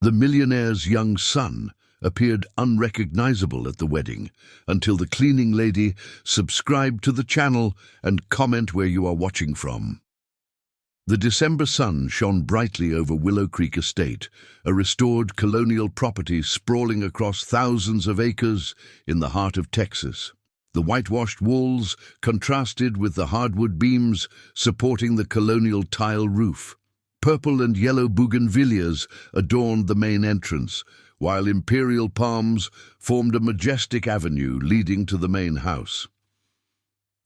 The millionaire's young son appeared unrecognizable at the wedding until the cleaning lady subscribed to the channel and comment where you are watching from. The December sun shone brightly over Willow Creek Estate, a restored colonial property sprawling across thousands of acres in the heart of Texas. The whitewashed walls contrasted with the hardwood beams supporting the colonial tile roof. Purple and yellow bougainvilleas adorned the main entrance, while imperial palms formed a majestic avenue leading to the main house.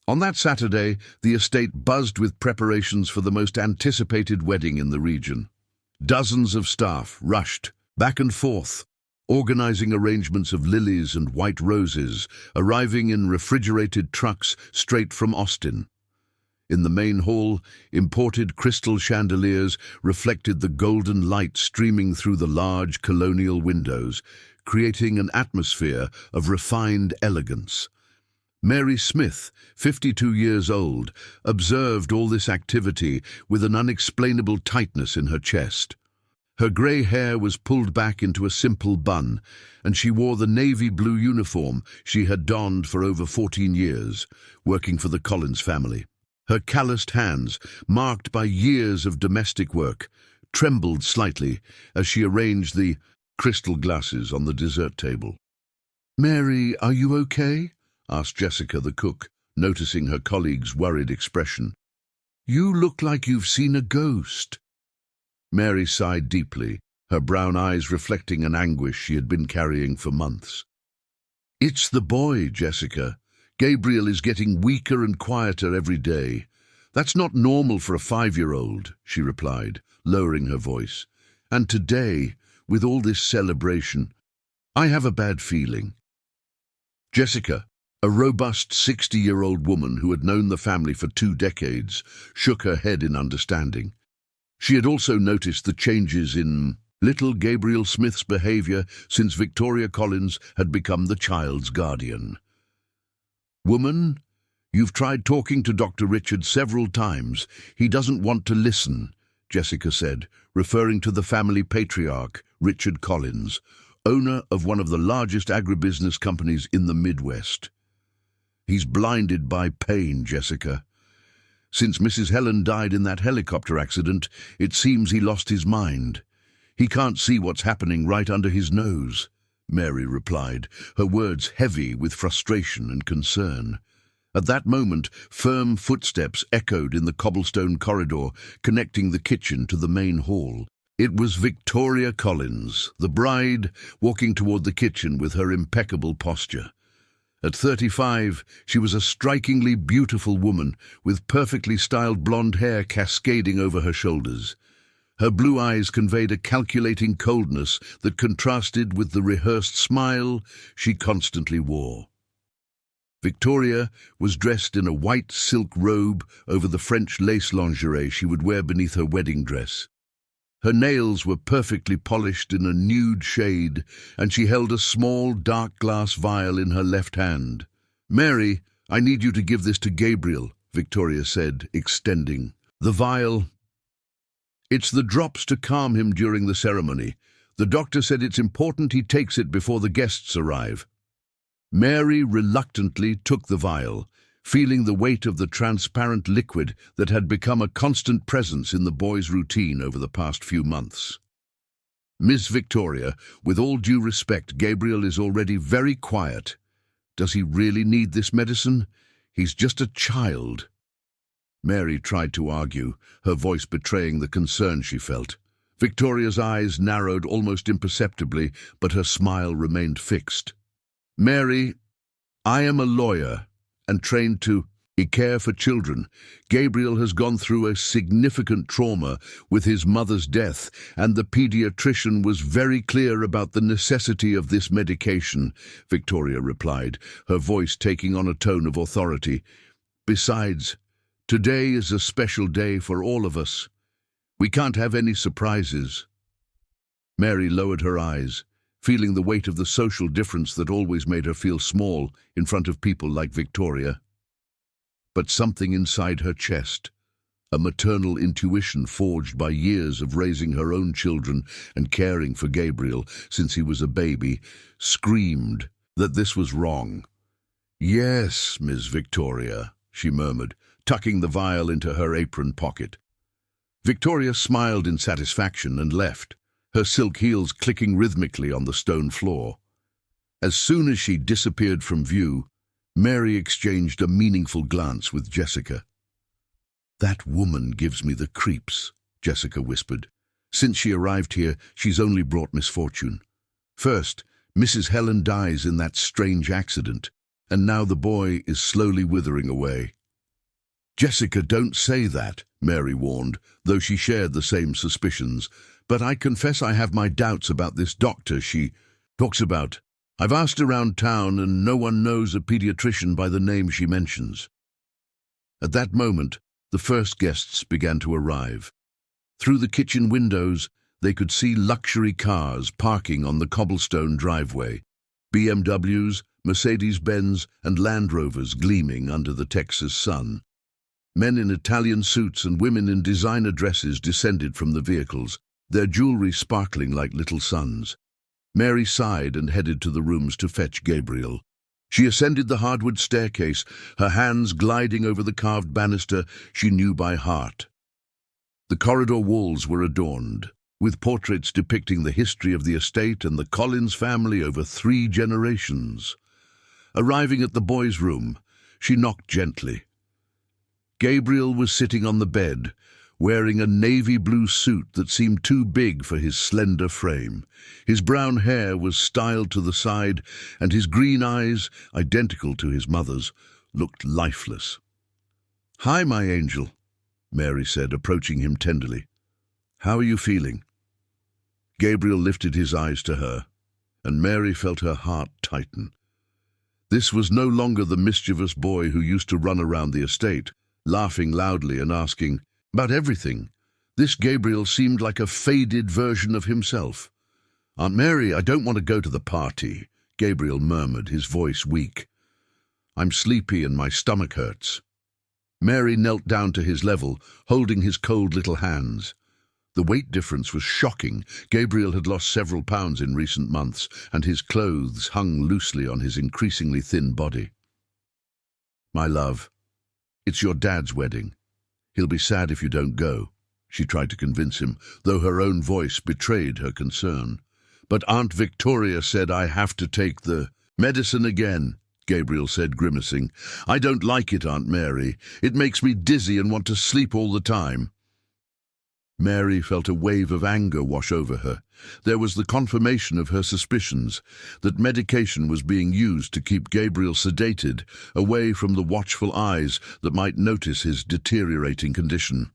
On that Saturday, the estate buzzed with preparations for the most anticipated wedding in the region. Dozens of staff rushed back and forth, organizing arrangements of lilies and white roses, arriving in refrigerated trucks straight from Austin. In the main hall, imported crystal chandeliers reflected the golden light streaming through the large colonial windows, creating an atmosphere of refined elegance. Mary Smith, 52 years old, observed all this activity with an unexplainable tightness in her chest. Her grey hair was pulled back into a simple bun, and she wore the navy blue uniform she had donned for over 14 years, working for the Collins family. Her calloused hands, marked by years of domestic work, trembled slightly as she arranged the crystal glasses on the dessert table. "Mary, are you okay?" asked Jessica, the cook, noticing her colleague's worried expression. "You look like you've seen a ghost." Mary sighed deeply, her brown eyes reflecting an anguish she had been carrying for months. "It's the boy, Jessica. Gabriel is getting weaker and quieter every day. That's not normal for a 5-year-old, she replied, lowering her voice. And today, with all this celebration, I have a bad feeling." Jessica, a robust 60-year-old woman who had known the family for 2 decades, shook her head in understanding. She had also noticed the changes in little Gabriel Smith's behavior since Victoria Collins had become the child's guardian. "Woman, you've tried talking to Dr. Richard several times. He doesn't want to listen," Jessica said, referring to the family patriarch, Richard Collins, owner of one of the largest agribusiness companies in the Midwest. "He's blinded by pain, Jessica. Since Mrs. Helen died in that helicopter accident, it seems he lost his mind. He can't see what's happening right under his nose," Mary replied, her words heavy with frustration and concern. At that moment, firm footsteps echoed in the cobblestone corridor connecting the kitchen to the main hall. It was Victoria Collins, the bride, walking toward the kitchen with her impeccable posture. At 35, she was a strikingly beautiful woman with perfectly styled blonde hair cascading over her shoulders. Her blue eyes conveyed a calculating coldness that contrasted with the rehearsed smile she constantly wore. Victoria was dressed in a white silk robe over the French lace lingerie she would wear beneath her wedding dress. Her nails were perfectly polished in a nude shade, and she held a small, dark glass vial in her left hand. "Mary, I need you to give this to Gabriel," Victoria said, extending the vial. "It's the drops to calm him during the ceremony. The doctor said it's important he takes it before the guests arrive." Mary reluctantly took the vial, feeling the weight of the transparent liquid that had become a constant presence in the boy's routine over the past few months. "Miss Victoria, with all due respect, Gabriel is already very quiet. Does he really need this medicine? He's just a child." Mary tried to argue, her voice betraying the concern she felt. Victoria's eyes narrowed almost imperceptibly, but her smile remained fixed. "Mary, I am a lawyer and trained to care for children. Gabriel has gone through a significant trauma with his mother's death, and the pediatrician was very clear about the necessity of this medication," Victoria replied, her voice taking on a tone of authority. "Besides, today is a special day for all of us. We can't have any surprises." Mary lowered her eyes, feeling the weight of the social difference that always made her feel small in front of people like Victoria. But something inside her chest, A maternal intuition forged by years of raising her own children and caring for Gabriel since he was a baby, screamed that this was wrong. "Yes, Miss Victoria," she murmured, tucking the vial into her apron pocket. Victoria smiled in satisfaction and left, her silk heels clicking rhythmically on the stone floor. As soon as she disappeared from view, Mary exchanged a meaningful glance with Jessica. "That woman gives me the creeps," Jessica whispered. "Since she arrived here, she's only brought misfortune. First, Mrs. Helen dies in that strange accident, and now the boy is slowly withering away." "Jessica, don't say that," Mary warned, though she shared the same suspicions. "But I confess I have my doubts about this doctor she talks about. I've asked around town and no one knows a pediatrician by the name she mentions." At that moment, the first guests began to arrive. Through the kitchen windows, they could see luxury cars parking on the cobblestone driveway, BMWs, Mercedes-Benz, and Land Rovers gleaming under the Texas sun. Men in Italian suits and women in designer dresses descended from the vehicles, their jewelry sparkling like little suns. Mary sighed and headed to the rooms to fetch Gabriel. She ascended the hardwood staircase, her hands gliding over the carved banister she knew by heart. The corridor walls were adorned, with portraits depicting the history of the estate and the Collins family over 3 generations. Arriving at the boy's room, she knocked gently. Gabriel was sitting on the bed, wearing a navy blue suit that seemed too big for his slender frame. His brown hair was styled to the side, and his green eyes, identical to his mother's, looked lifeless. "Hi, my angel," Mary said, approaching him tenderly. "How are you feeling?" Gabriel lifted his eyes to her, and Mary felt her heart tighten. This was no longer the mischievous boy who used to run around the estate, laughing loudly and asking about everything. This Gabriel seemed like a faded version of himself. "Aunt Mary, I don't want to go to the party," Gabriel murmured, his voice weak. "I'm sleepy and my stomach hurts." Mary knelt down to his level, holding his cold little hands. The weight difference was shocking. Gabriel had lost several pounds in recent months, and his clothes hung loosely on his increasingly thin body. "My love, it's your dad's wedding. He'll be sad if you don't go," she tried to convince him, though her own voice betrayed her concern. "But Aunt Victoria said I have to take the medicine again," Gabriel said, grimacing. "I don't like it, Aunt Mary. It makes me dizzy and want to sleep all the time." Mary felt a wave of anger wash over her. There was the confirmation of her suspicions, that medication was being used to keep Gabriel sedated, away from the watchful eyes that might notice his deteriorating condition.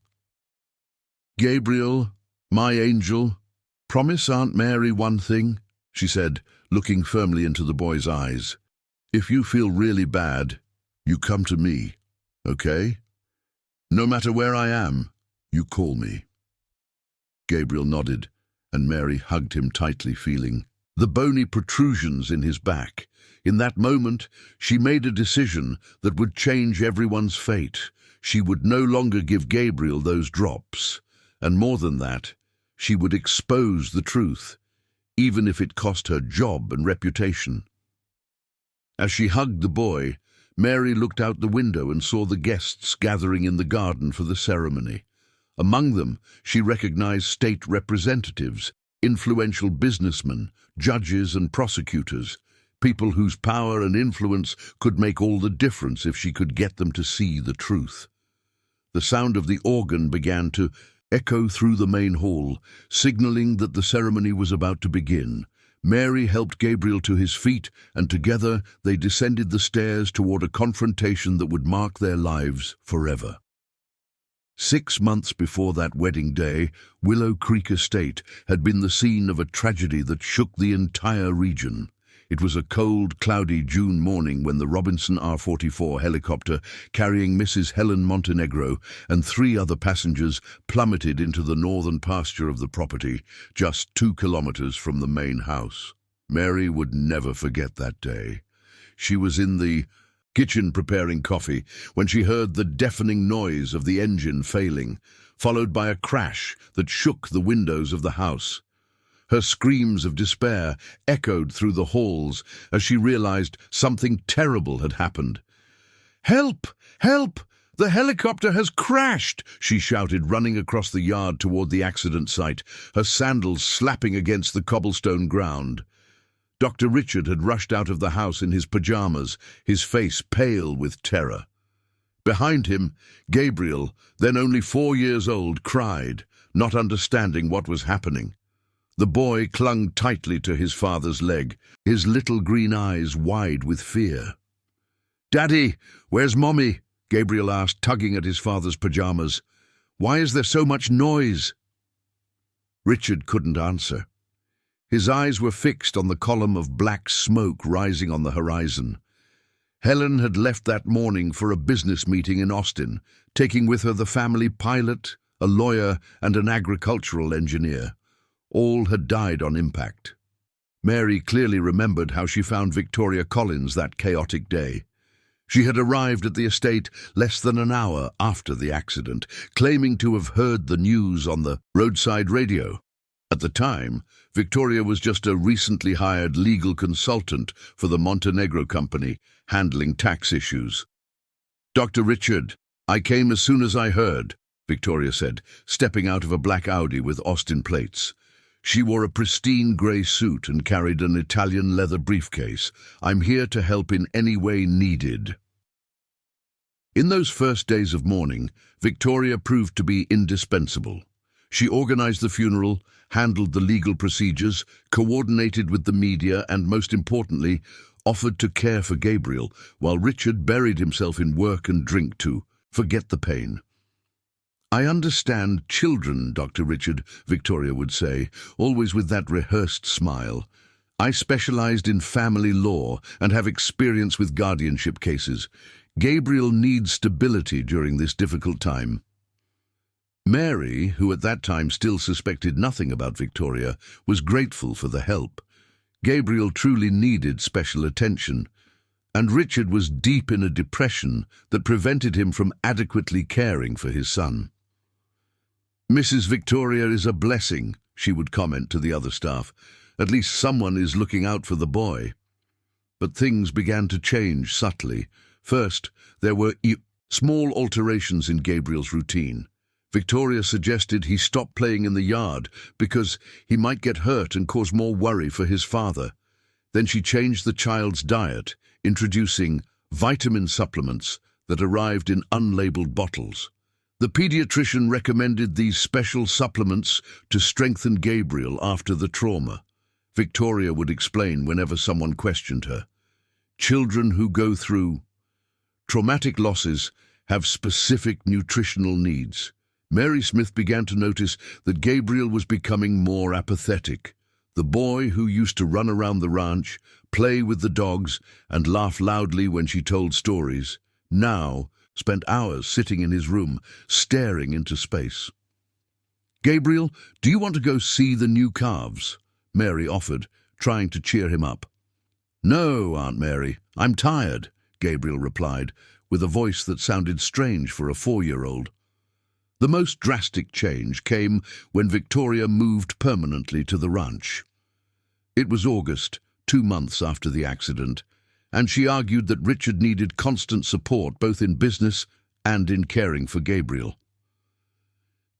"Gabriel, my angel, promise Aunt Mary one thing," she said, looking firmly into the boy's eyes. "If you feel really bad, you come to me, okay? No matter where I am, you call me." Gabriel nodded, and Mary hugged him tightly, feeling the bony protrusions in his back. In that moment, she made a decision that would change everyone's fate. She would no longer give Gabriel those drops, and more than that, she would expose the truth, even if it cost her job and reputation. As she hugged the boy, Mary looked out the window and saw the guests gathering in the garden for the ceremony. Among them, she recognized state representatives, influential businessmen, judges and prosecutors, people whose power and influence could make all the difference if she could get them to see the truth. The sound of the organ began to echo through the main hall, signaling that the ceremony was about to begin. Mary helped Gabriel to his feet, and together they descended the stairs toward a confrontation that would mark their lives forever. 6 months before that wedding day, Willow Creek Estate had been the scene of a tragedy that shook the entire region. It was a cold, cloudy June morning when the Robinson R-44 helicopter carrying Mrs. Helen Montenegro and 3 other passengers plummeted into the northern pasture of the property, just 2 kilometers from the main house. Mary would never forget that day. She was in the kitchen preparing coffee when she heard the deafening noise of the engine failing, followed by a crash that shook the windows of the house. Her screams of despair echoed through the halls as she realized something terrible had happened. "Help! Help! The helicopter has crashed!" she shouted, running across the yard toward the accident site, her sandals slapping against the cobblestone ground. Dr. Richard had rushed out of the house in his pajamas, his face pale with terror. Behind him, Gabriel, then only 4 years old, cried, not understanding what was happening. The boy clung tightly to his father's leg, his little green eyes wide with fear. "Daddy, where's Mommy?" Gabriel asked, tugging at his father's pajamas. "Why is there so much noise?" Richard couldn't answer. His eyes were fixed on the column of black smoke rising on the horizon. Helen had left that morning for a business meeting in Austin, taking with her the family pilot, a lawyer, and an agricultural engineer. All had died on impact. Mary clearly remembered how she found Victoria Collins that chaotic day. She had arrived at the estate less than an hour after the accident, claiming to have heard the news on the roadside radio. At the time, Victoria was just a recently hired legal consultant for the Montenegro company, handling tax issues. "Dr. Richard, I came as soon as I heard," Victoria said, stepping out of a black Audi with Austin plates. She wore a pristine grey suit and carried an Italian leather briefcase. "I'm here to help in any way needed." In those first days of mourning, Victoria proved to be indispensable. She organized the funeral, handled the legal procedures, coordinated with the media, and most importantly, offered to care for Gabriel, while Richard buried himself in work and drink to forget the pain. "I understand children, Dr. Richard," Victoria would say, always with that rehearsed smile. "I specialized in family law and have experience with guardianship cases. Gabriel needs stability during this difficult time." Mary, who at that time still suspected nothing about Victoria, was grateful for the help. Gabriel truly needed special attention, and Richard was deep in a depression that prevented him from adequately caring for his son. "Mrs. Victoria is a blessing," she would comment to the other staff. "At least someone is looking out for the boy." But things began to change subtly. First, there were small alterations in Gabriel's routine. Victoria suggested he stop playing in the yard because he might get hurt and cause more worry for his father. Then she changed the child's diet, introducing vitamin supplements that arrived in unlabeled bottles. The pediatrician recommended these special supplements to strengthen Gabriel after the trauma. Victoria would explain whenever someone questioned her. Children who go through traumatic losses have specific nutritional needs. Mary Smith began to notice that Gabriel was becoming more apathetic. The boy who used to run around the ranch, play with the dogs, and laugh loudly when she told stories, now spent hours sitting in his room, staring into space. "Gabriel, do you want to go see the new calves?" Mary offered, trying to cheer him up. "No, Aunt Mary, I'm tired," Gabriel replied, with a voice that sounded strange for a 4-year-old. The most drastic change came when Victoria moved permanently to the ranch. It was August, 2 months after the accident, and she argued that Richard needed constant support both in business and in caring for Gabriel.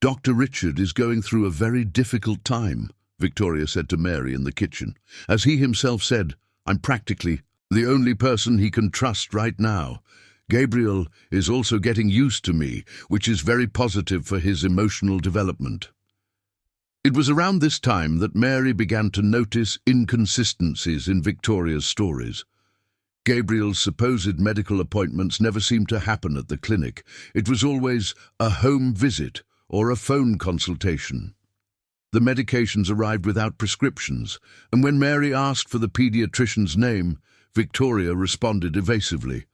"Dr. Richard is going through a very difficult time," Victoria said to Mary in the kitchen. "As he himself said, I'm practically the only person he can trust right now. Gabriel is also getting used to me, which is very positive for his emotional development." It was around this time that Mary began to notice inconsistencies in Victoria's stories. Gabriel's supposed medical appointments never seemed to happen at the clinic. It was always a home visit or a phone consultation. The medications arrived without prescriptions, and when Mary asked for the pediatrician's name, Victoria responded evasively.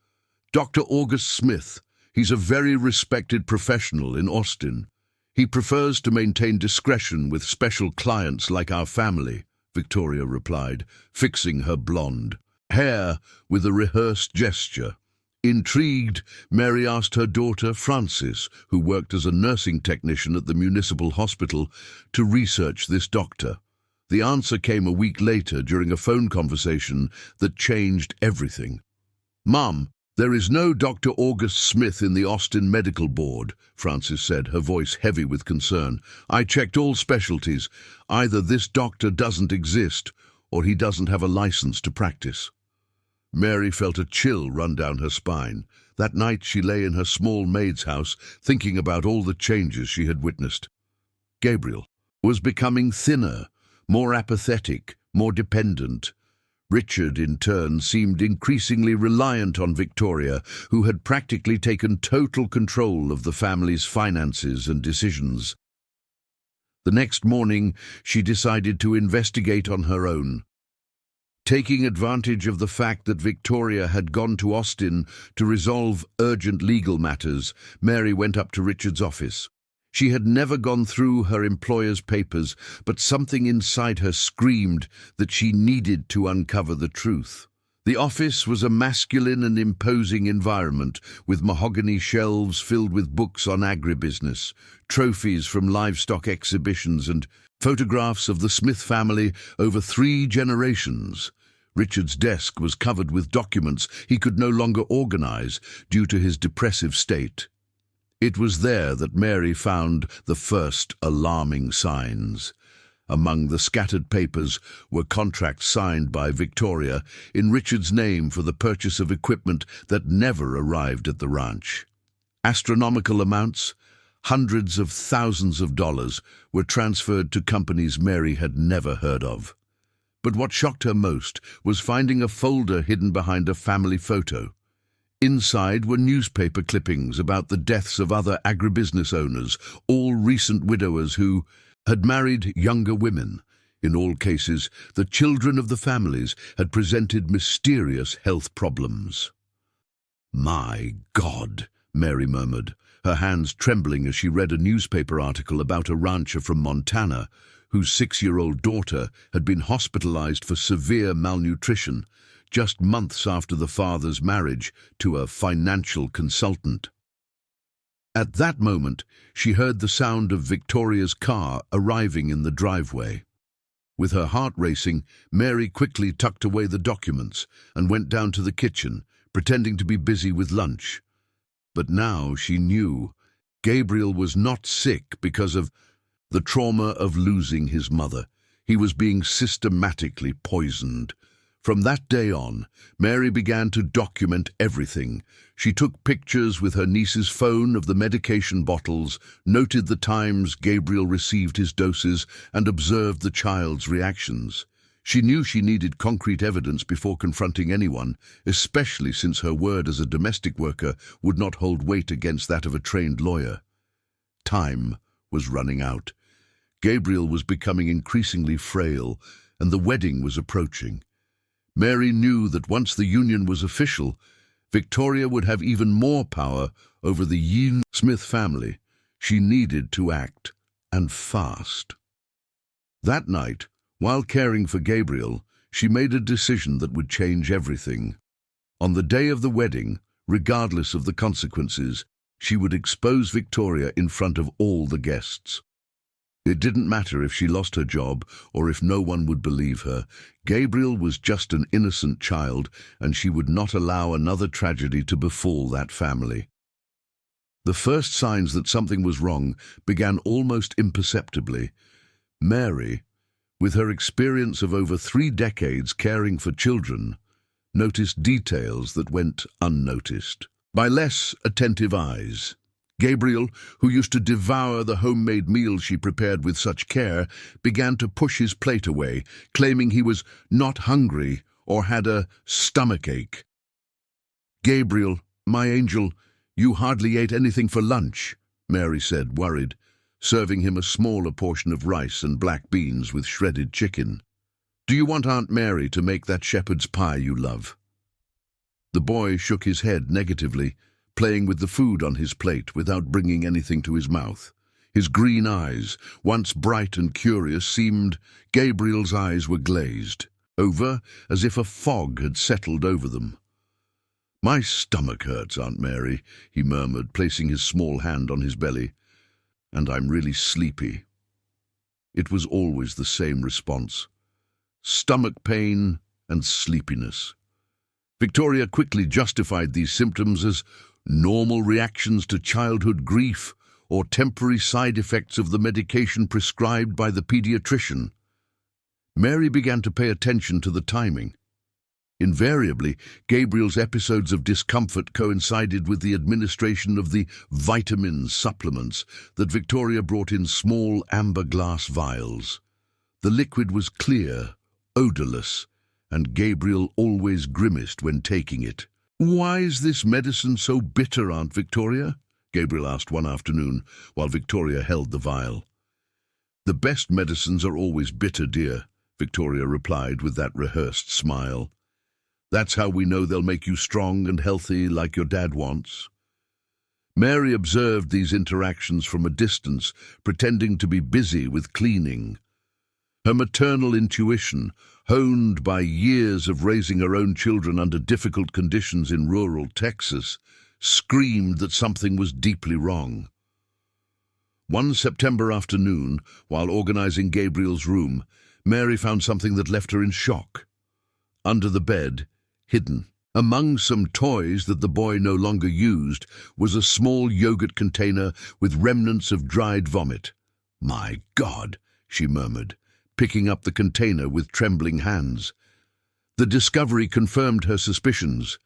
"Dr. August Smith. He's a very respected professional in Austin. He prefers to maintain discretion with special clients like our family," Victoria replied, fixing her blonde hair with a rehearsed gesture. Intrigued, Mary asked her daughter, Frances, who worked as a nursing technician at the municipal hospital, to research this doctor. The answer came a week later during a phone conversation that changed everything. "Mom, there is no Dr. August Smith in the Austin Medical Board," Frances said, her voice heavy with concern. "I checked all specialties. Either this doctor doesn't exist, or he doesn't have a license to practice." Mary felt a chill run down her spine. That night she lay in her small maid's house, thinking about all the changes she had witnessed. Gabriel was becoming thinner, more apathetic, more dependent. Richard, in turn, seemed increasingly reliant on Victoria, who had practically taken total control of the family's finances and decisions. The next morning, she decided to investigate on her own. Taking advantage of the fact that Victoria had gone to Austin to resolve urgent legal matters, Mary went up to Richard's office. She had never gone through her employer's papers, but something inside her screamed that she needed to uncover the truth. The office was a masculine and imposing environment, with mahogany shelves filled with books on agribusiness, trophies from livestock exhibitions, and photographs of the Smith family over 3 generations. Richard's desk was covered with documents he could no longer organize due to his depressive state. It was there that Mary found the first alarming signs. Among the scattered papers were contracts signed by Victoria in Richard's name for the purchase of equipment that never arrived at the ranch. Astronomical amounts, hundreds of thousands of dollars, were transferred to companies Mary had never heard of. But what shocked her most was finding a folder hidden behind a family photo. Inside were newspaper clippings about the deaths of other agribusiness owners, all recent widowers who had married younger women. In all cases, the children of the families had presented mysterious health problems. "My God," Mary murmured, her hands trembling as she read a newspaper article about a rancher from Montana whose 6-year-old daughter had been hospitalized for severe malnutrition just months after the father's marriage to a financial consultant. At that moment, she heard the sound of Victoria's car arriving in the driveway. With her heart racing, Mary quickly tucked away the documents and went down to the kitchen, pretending to be busy with lunch. But now she knew Gabriel was not sick because of the trauma of losing his mother. He was being systematically poisoned. From that day on, Mary began to document everything. She took pictures with her niece's phone of the medication bottles, noted the times Gabriel received his doses, and observed the child's reactions. She knew she needed concrete evidence before confronting anyone, especially since her word as a domestic worker would not hold weight against that of a trained lawyer. Time was running out. Gabriel was becoming increasingly frail, and the wedding was approaching. Mary knew that once the union was official, Victoria would have even more power over the Yin Smith family. She needed to act, and fast. That night, while caring for Gabriel, she made a decision that would change everything. On the day of the wedding, regardless of the consequences, she would expose Victoria in front of all the guests. It didn't matter if she lost her job or if no one would believe her. Gabriel was just an innocent child, and she would not allow another tragedy to befall that family. The first signs that something was wrong began almost imperceptibly. Mary, with her experience of over 3 decades caring for children, noticed details that went unnoticed by less attentive eyes. Gabriel, who used to devour the homemade meals she prepared with such care, began to push his plate away, claiming he was not hungry or had a stomachache. "Gabriel, my angel, you hardly ate anything for lunch," Mary said, worried, serving him a smaller portion of rice and black beans with shredded chicken. "Do you want Aunt Mary to make that shepherd's pie you love?" The boy shook his head negatively, playing with the food on his plate without bringing anything to his mouth. His green eyes, once bright and curious, seemed Gabriel's eyes were glazed over as if a fog had settled over them. "My stomach hurts, Aunt Mary," he murmured, placing his small hand on his belly. "And I'm really sleepy." It was always the same response: stomach pain and sleepiness. Victoria quickly justified these symptoms as normal reactions to childhood grief or temporary side effects of the medication prescribed by the pediatrician. Mary began to pay attention to the timing. Invariably, Gabriel's episodes of discomfort coincided with the administration of the vitamin supplements that Victoria brought in small amber glass vials. The liquid was clear, odorless, and Gabriel always grimaced when taking it. "Why is this medicine so bitter, Aunt Victoria?" Gabriel asked one afternoon, while Victoria held the vial. "The best medicines are always bitter, dear," Victoria replied with that rehearsed smile. "That's how we know they'll make you strong and healthy like your dad wants." Mary observed these interactions from a distance, pretending to be busy with cleaning. Her maternal intuition, honed by years of raising her own children under difficult conditions in rural Texas, screamed that something was deeply wrong. One September afternoon, while organizing Gabriel's room, Mary found something that left her in shock. Under the bed, hidden, among some toys that the boy no longer used, was a small yogurt container with remnants of dried vomit. "My God," she murmured, picking up the container with trembling hands. The discovery confirmed her suspicions.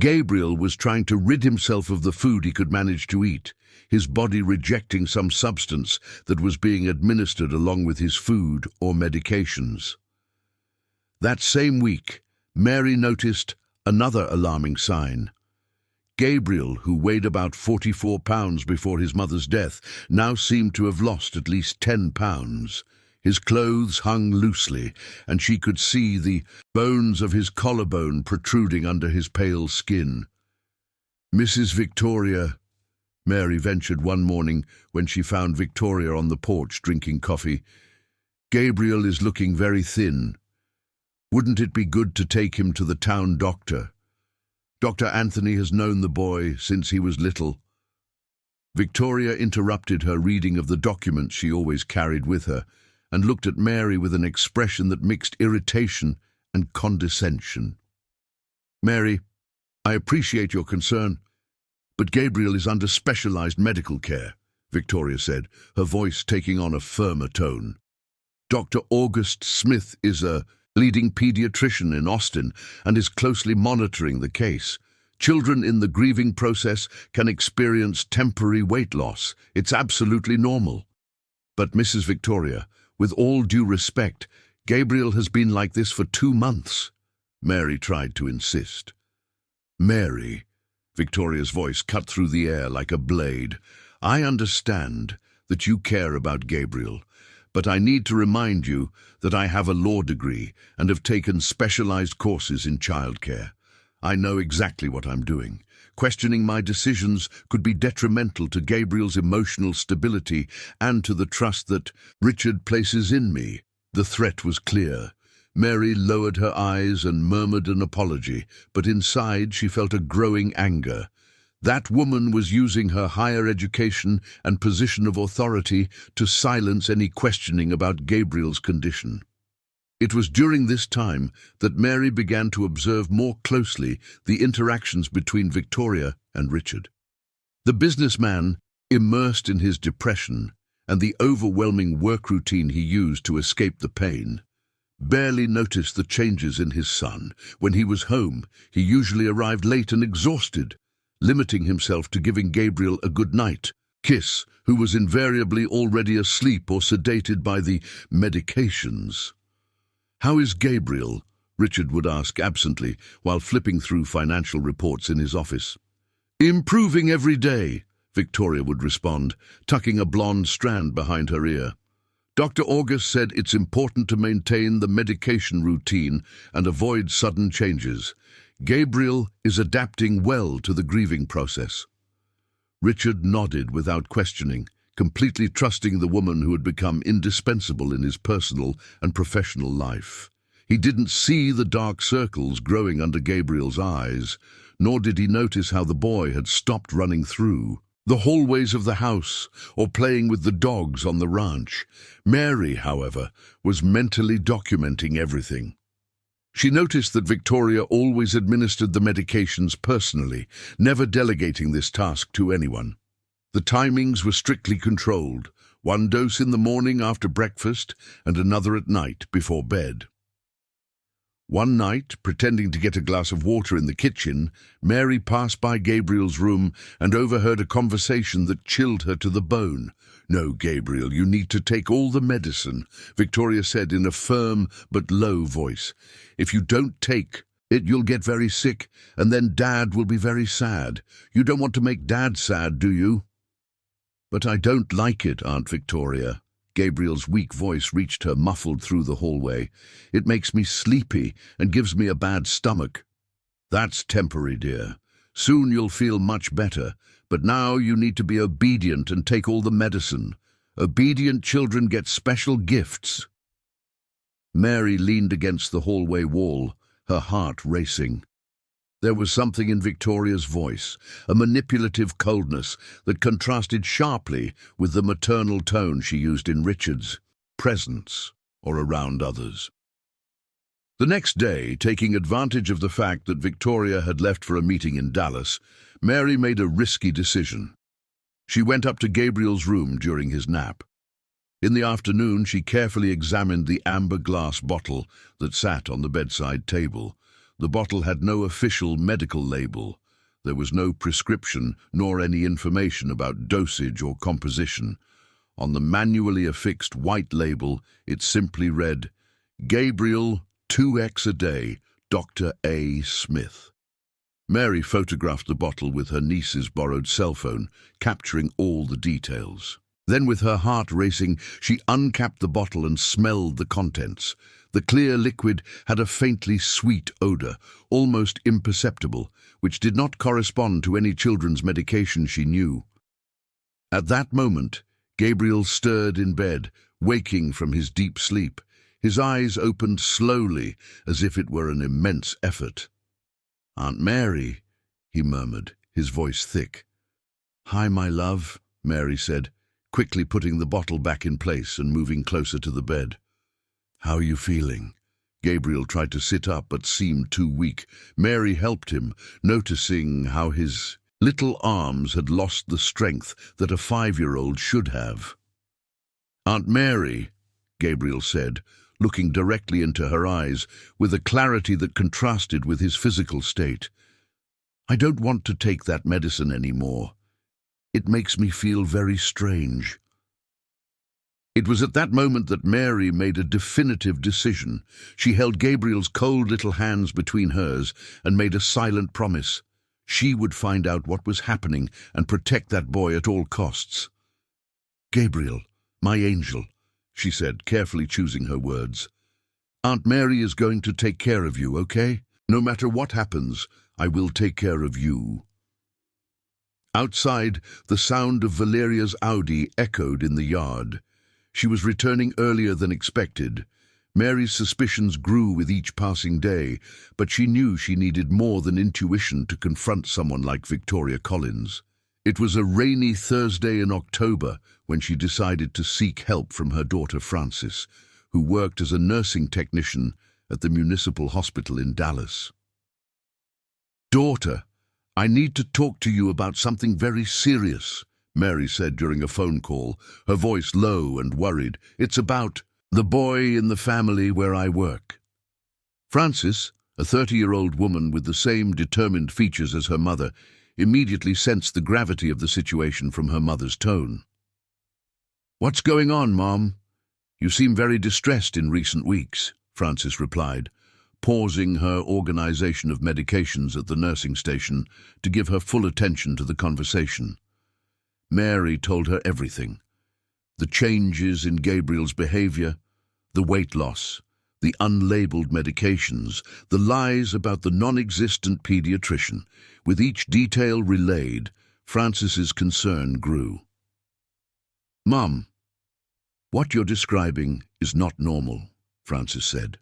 Gabriel was trying to rid himself of the food he could manage to eat, his body rejecting some substance that was being administered along with his food or medications. That same week, Mary noticed another alarming sign. Gabriel, who weighed about 44 pounds before his mother's death, now seemed to have lost at least 10 pounds. His clothes hung loosely, and she could see the bones of his collarbone protruding under his pale skin. "Mrs. Victoria," Mary ventured one morning when she found Victoria on the porch drinking coffee, "Gabriel is looking very thin. Wouldn't it be good to take him to the town doctor? Dr. Anthony has known the boy since he was little." Victoria interrupted her reading of the documents she always carried with her, and looked at Mary with an expression that mixed irritation and condescension. "Mary, I appreciate your concern, but Gabriel is under specialized medical care," Victoria said, her voice taking on a firmer tone. "Dr. August Smith is a leading pediatrician in Austin and is closely monitoring the case. Children in the grieving process can experience temporary weight loss. It's absolutely normal." "But Mrs. Victoria, with all due respect, Gabriel has been like this for 2 months," Mary tried to insist. "Mary," Victoria's voice cut through the air like a blade, "I understand that you care about Gabriel, but I need to remind you that I have a law degree and have taken specialized courses in childcare. I know exactly what I'm doing. Questioning my decisions could be detrimental to Gabriel's emotional stability and to the trust that Richard places in me." The threat was clear. Mary lowered her eyes and murmured an apology, but inside she felt a growing anger. That woman was using her higher education and position of authority to silence any questioning about Gabriel's condition. It was during this time that Mary began to observe more closely the interactions between Victoria and Richard. The businessman, immersed in his depression and the overwhelming work routine he used to escape the pain, barely noticed the changes in his son. When he was home, he usually arrived late and exhausted, limiting himself to giving Gabriel a good night kiss, who was invariably already asleep or sedated by the medications. "How is Gabriel?" Richard would ask absently while flipping through financial reports in his office. "Improving every day," Victoria would respond, tucking a blonde strand behind her ear. "Dr. August said it's important to maintain the medication routine and avoid sudden changes. Gabriel is adapting well to the grieving process." Richard nodded without questioning, completely trusting the woman who had become indispensable in his personal and professional life. He didn't see the dark circles growing under Gabriel's eyes, nor did he notice how the boy had stopped running through the hallways of the house or playing with the dogs on the ranch. Mary, however, was mentally documenting everything. She noticed that Victoria always administered the medications personally, never delegating this task to anyone. The timings were strictly controlled, one dose in the morning after breakfast and another at night before bed. One night, pretending to get a glass of water in the kitchen, Mary passed by Gabriel's room and overheard a conversation that chilled her to the bone. "No, Gabriel, you need to take all the medicine," Victoria said in a firm but low voice. "If you don't take it, you'll get very sick, and then Dad will be very sad. You don't want to make Dad sad, do you?" "But I don't like it, Aunt Victoria." Gabriel's weak voice reached her, muffled through the hallway. "It makes me sleepy and gives me a bad stomach." "That's temporary, dear. Soon you'll feel much better, but now you need to be obedient and take all the medicine. Obedient children get special gifts." Mary leaned against the hallway wall, her heart racing. There was something in Victoria's voice, a manipulative coldness that contrasted sharply with the maternal tone she used in Richard's presence or around others. The next day, taking advantage of the fact that Victoria had left for a meeting in Dallas, Mary made a risky decision. She went up to Gabriel's room during his nap. In the afternoon, she carefully examined the amber glass bottle that sat on the bedside table. The bottle had no official medical label. There was no prescription nor any information about dosage or composition. On the manually affixed white label, it simply read, "Gabriel, 2x a day, Dr. A. Smith." Mary photographed the bottle with her niece's borrowed cell phone, capturing all the details. Then, with her heart racing, she uncapped the bottle and smelled the contents. The clear liquid had a faintly sweet odor, almost imperceptible, which did not correspond to any children's medication she knew. At that moment, Gabriel stirred in bed, waking from his deep sleep. His eyes opened slowly, as if it were an immense effort. "Aunt Mary," he murmured, his voice thick. "Hi, my love," Mary said, quickly putting the bottle back in place and moving closer to the bed. "How are you feeling?" Gabriel tried to sit up but seemed too weak. Mary helped him, noticing how his little arms had lost the strength that a 5-year-old should have. "Aunt Mary," Gabriel said, looking directly into her eyes with a clarity that contrasted with his physical state, "I don't want to take that medicine anymore. It makes me feel very strange." It was at that moment that Mary made a definitive decision. She held Gabriel's cold little hands between hers and made a silent promise. She would find out what was happening and protect that boy at all costs. "Gabriel, my angel," she said, carefully choosing her words. "Aunt Mary is going to take care of you, okay? No matter what happens, I will take care of you." Outside, the sound of Valeria's Audi echoed in the yard. She was returning earlier than expected. Mary's suspicions grew with each passing day, but she knew she needed more than intuition to confront someone like Victoria Collins. It was a rainy Thursday in October when she decided to seek help from her daughter Frances, who worked as a nursing technician at the municipal hospital in Dallas. "Daughter, I need to talk to you about something very serious," Mary said during a phone call, her voice low and worried. "It's about the boy in the family where I work." Frances, a 30-year-old woman with the same determined features as her mother, immediately sensed the gravity of the situation from her mother's tone. "What's going on, Mom? You seem very distressed in recent weeks," Frances replied, pausing her organization of medications at the nursing station to give her full attention to the conversation. Mary told her everything. The changes in Gabriel's behavior, the weight loss, the unlabeled medications, the lies about the non-existent pediatrician. With each detail relayed, Frances's concern grew. "Mom, what you're describing is not normal," Frances said.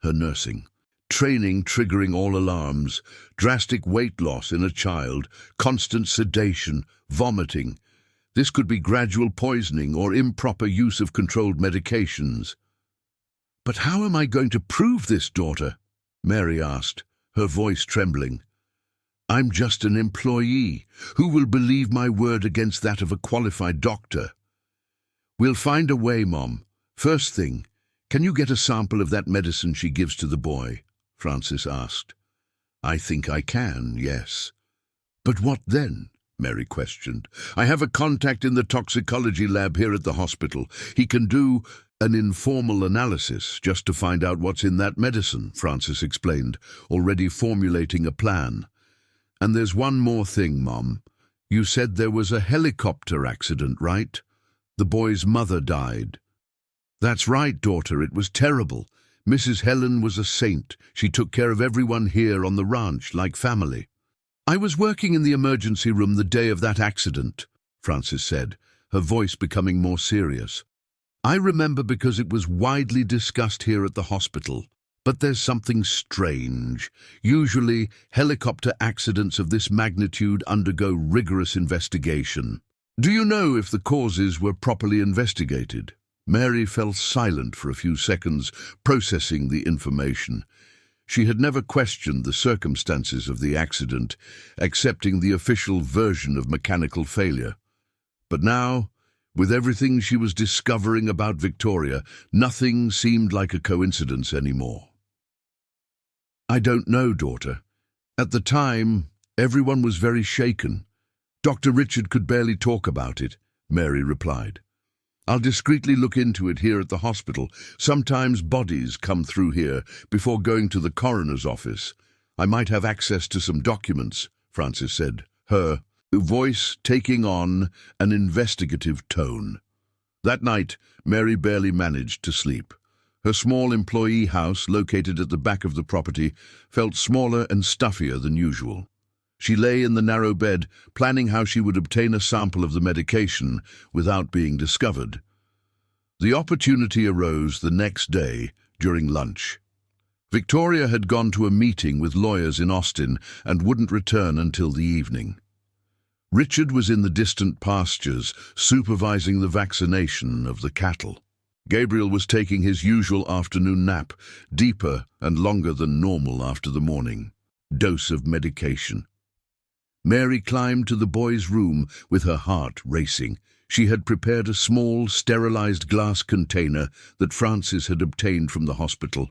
Her nursing, Training triggering all alarms, drastic weight loss in a child, constant sedation, vomiting. This could be gradual poisoning or improper use of controlled medications. "But how am I going to prove this, daughter?" Mary asked, her voice trembling. "I'm just an employee. Who will believe my word against that of a qualified doctor?" "We'll find a way, Mom. First thing, can you get a sample of that medicine she gives to the boy?" Francis asked. "I think I can, yes." "But what then?" Mary questioned. "I have a contact in the toxicology lab here at the hospital. He can do an informal analysis just to find out what's in that medicine," Francis explained, already formulating a plan. "And there's one more thing, Mom. You said there was a helicopter accident, right? The boy's mother died." "That's right, daughter. It was terrible. Mrs. Helen was a saint. She took care of everyone here on the ranch like family." "I was working in the emergency room the day of that accident," Francis said, her voice becoming more serious. "I remember because it was widely discussed here at the hospital. But there's something strange. Usually, helicopter accidents of this magnitude undergo rigorous investigation. Do you know if the causes were properly investigated?" Mary fell silent for a few seconds, processing the information. She had never questioned the circumstances of the accident, accepting the official version of mechanical failure. But now, with everything she was discovering about Victoria, nothing seemed like a coincidence anymore. "I don't know, daughter. At the time, everyone was very shaken. Dr. Richard could barely talk about it," Mary replied. "I'll discreetly look into it here at the hospital. Sometimes bodies come through here before going to the coroner's office. I might have access to some documents," Francis said, her voice taking on an investigative tone. That night, Mary barely managed to sleep. Her small employee house, located at the back of the property, felt smaller and stuffier than usual. She lay in the narrow bed, planning how she would obtain a sample of the medication without being discovered. The opportunity arose the next day during lunch. Victoria had gone to a meeting with lawyers in Austin and wouldn't return until the evening. Richard was in the distant pastures, supervising the vaccination of the cattle. Gabriel was taking his usual afternoon nap, deeper and longer than normal after the morning dose of medication. Mary climbed to the boy's room with her heart racing. She had prepared a small, sterilized glass container that Francis had obtained from the hospital.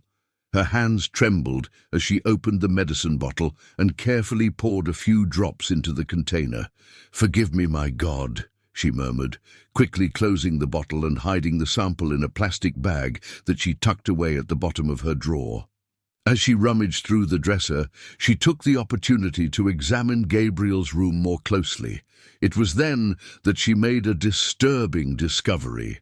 Her hands trembled as she opened the medicine bottle and carefully poured a few drops into the container. "Forgive me, my God," she murmured, quickly closing the bottle and hiding the sample in a plastic bag that she tucked away at the bottom of her drawer. As she rummaged through the dresser, she took the opportunity to examine Gabriel's room more closely. It was then that she made a disturbing discovery.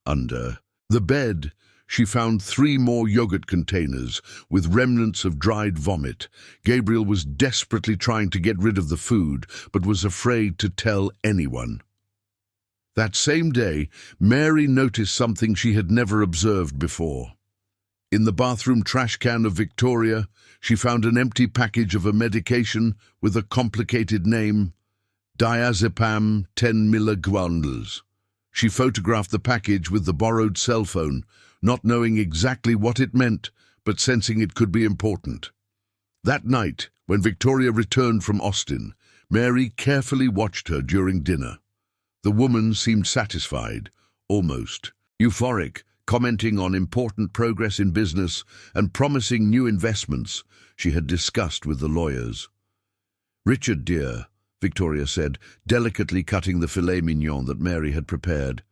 Under the bed, she found 3 more yogurt containers with remnants of dried vomit. Gabriel was desperately trying to get rid of the food, but was afraid to tell anyone. That same day, Mary noticed something she had never observed before. In the bathroom trash can of Victoria, she found an empty package of a medication with a complicated name, diazepam 10 mg. She photographed the package with the borrowed cell phone, not knowing exactly what it meant, but sensing it could be important. That night, when Victoria returned from Austin, Mary carefully watched her during dinner. The woman seemed satisfied, almost euphoric, commenting on important progress in business and promising new investments she had discussed with the lawyers. "Richard, dear," Victoria said, delicately cutting the filet mignon that Mary had prepared.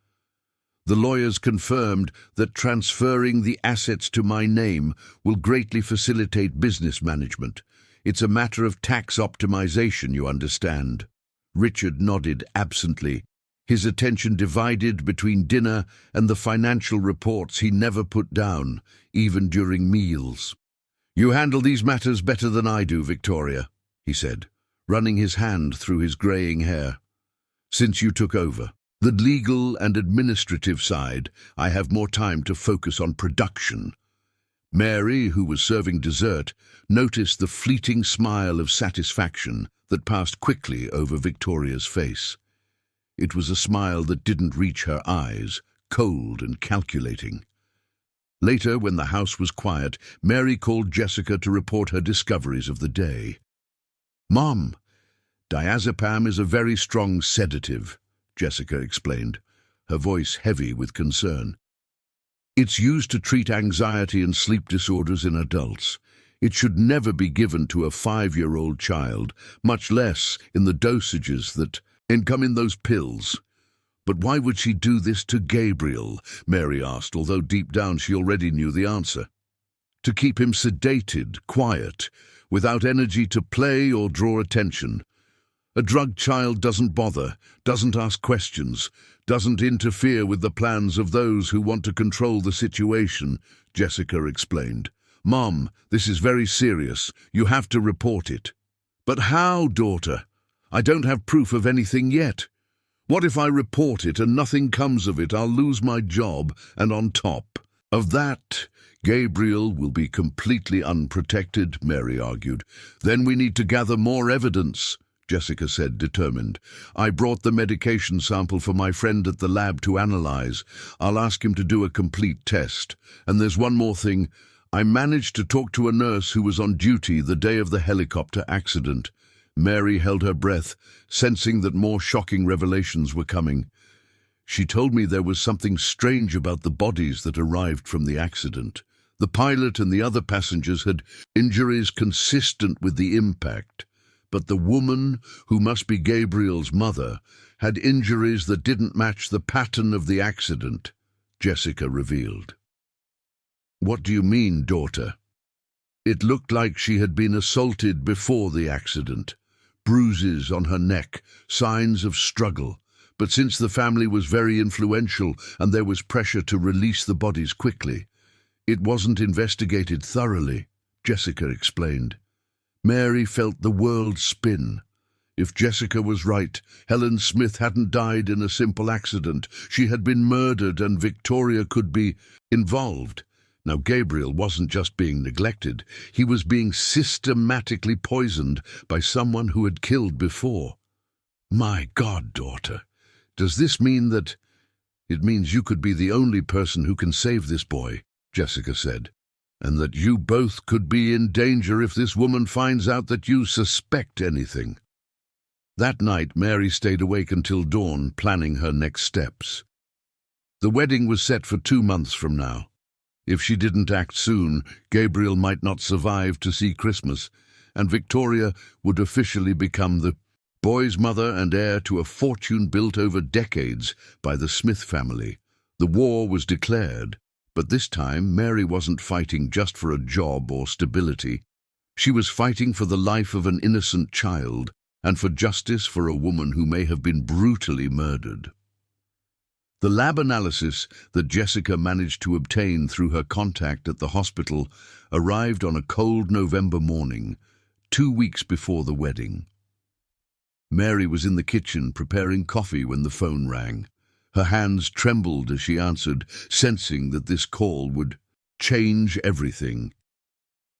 "The lawyers confirmed that transferring the assets to my name will greatly facilitate business management. It's a matter of tax optimization, you understand." Richard nodded absently, his attention divided between dinner and the financial reports he never put down, even during meals. "You handle these matters better than I do, Victoria," he said, running his hand through his greying hair. "Since you took over the legal and administrative side, I have more time to focus on production." Mary, who was serving dessert, noticed the fleeting smile of satisfaction that passed quickly over Victoria's face. It was a smile that didn't reach her eyes, cold and calculating. Later, when the house was quiet, Mary called Jessica to report her discoveries of the day. "Mom, diazepam is a very strong sedative," Jessica explained, her voice heavy with concern. "It's used to treat anxiety and sleep disorders in adults. It should never be given to a 5-year-old child, much less in the dosages that come in those pills." "But why would she do this to Gabriel?" Mary asked, although deep down she already knew the answer. "To keep him sedated, quiet, without energy to play or draw attention. A drugged child doesn't bother, doesn't ask questions, doesn't interfere with the plans of those who want to control the situation," Jessica explained. "Mom, this is very serious. You have to report it." "But how, daughter? I don't have proof of anything yet. What if I report it and nothing comes of it? I'll lose my job, and on top of that, Gabriel will be completely unprotected," Mary argued. "Then we need to gather more evidence," Jessica said, determined. "I brought the medication sample for my friend at the lab to analyze. I'll ask him to do a complete test. And there's one more thing. I managed to talk to a nurse who was on duty the day of the helicopter accident." Mary held her breath, sensing that more shocking revelations were coming. "She told me there was something strange about the bodies that arrived from the accident. The pilot and the other passengers had injuries consistent with the impact, but the woman, who must be Gabriel's mother, had injuries that didn't match the pattern of the accident," Jessica revealed. "What do you mean, daughter?" "It looked like she had been assaulted before the accident. Bruises on her neck, signs of struggle. But since the family was very influential and there was pressure to release the bodies quickly, it wasn't investigated thoroughly," Jessica explained. Mary felt the world spin. If Jessica was right, Helen Smith hadn't died in a simple accident. She had been murdered, and Victoria could be involved. Now, Gabriel wasn't just being neglected. He was being systematically poisoned by someone who had killed before. "My God, daughter, does this mean that—" "It means you could be the only person who can save this boy," Jessica said, "and that you both could be in danger if this woman finds out that you suspect anything." That night, Mary stayed awake until dawn, planning her next steps. The wedding was set for 2 months from now. If she didn't act soon, Gabriel might not survive to see Christmas, and Victoria would officially become the boy's mother and heir to a fortune built over decades by the Smith family. The war was declared, but this time Mary wasn't fighting just for a job or stability. She was fighting for the life of an innocent child and for justice for a woman who may have been brutally murdered. The lab analysis that Jessica managed to obtain through her contact at the hospital arrived on a cold November morning, 2 weeks before the wedding. Mary was in the kitchen preparing coffee when the phone rang. Her hands trembled as she answered, sensing that this call would change everything.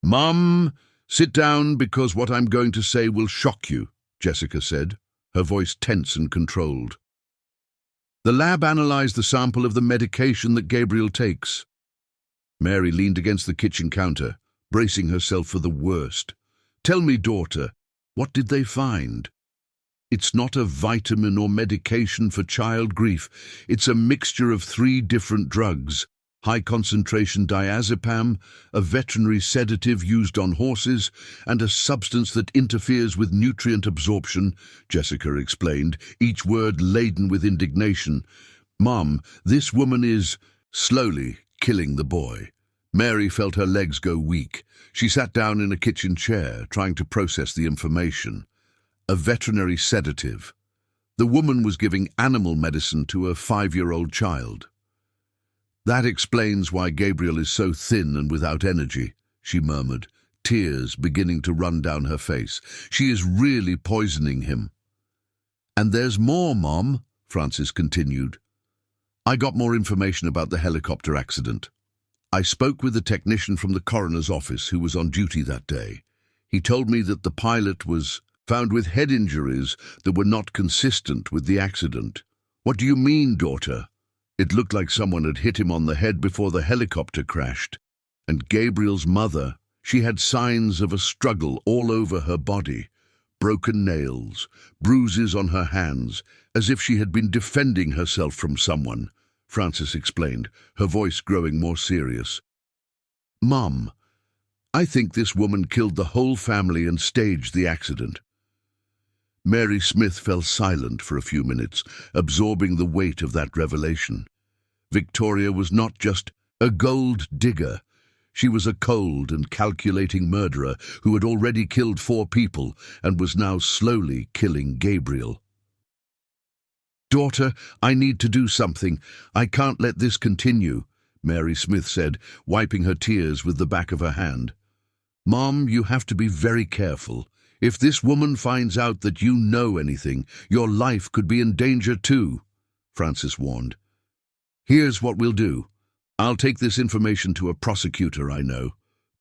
"Mum, sit down, because what I'm going to say will shock you," Jessica said, her voice tense and controlled. "The lab analyzed the sample of the medication that Gabriel takes." Mary leaned against the kitchen counter, bracing herself for the worst. "Tell me, daughter, what did they find?" "It's not a vitamin or medication for child grief. It's a mixture of 3 different drugs: high-concentration diazepam, a veterinary sedative used on horses, and a substance that interferes with nutrient absorption," Jessica explained, each word laden with indignation. "Mom, this woman is slowly killing the boy." Mary felt her legs go weak. She sat down in a kitchen chair, trying to process the information. A veterinary sedative. The woman was giving animal medicine to a 5-year-old child. "That explains why Gabriel is so thin and without energy," she murmured, tears beginning to run down her face. "She is really poisoning him." "And there's more, Mom," Frances continued. "I got more information about the helicopter accident." I spoke with a technician from the coroner's office who was on duty that day. He told me that the pilot was found with head injuries that were not consistent with the accident. What do you mean, daughter? It looked like someone had hit him on the head before the helicopter crashed. And Gabriel's mother, she had signs of a struggle all over her body. Broken nails, bruises on her hands, as if she had been defending herself from someone, Frances explained, her voice growing more serious. Mom, I think this woman killed the whole family and staged the accident. Mary Smith fell silent for a few minutes, absorbing the weight of that revelation. Victoria was not just a gold digger. She was a cold and calculating murderer who had already killed 4 people and was now slowly killing Gabriel. Daughter, I need to do something. I can't let this continue, Mary Smith said, wiping her tears with the back of her hand. Mom, you have to be very careful. If this woman finds out that you know anything, your life could be in danger too, Frances warned. Here's what we'll do. I'll take this information to a prosecutor I know,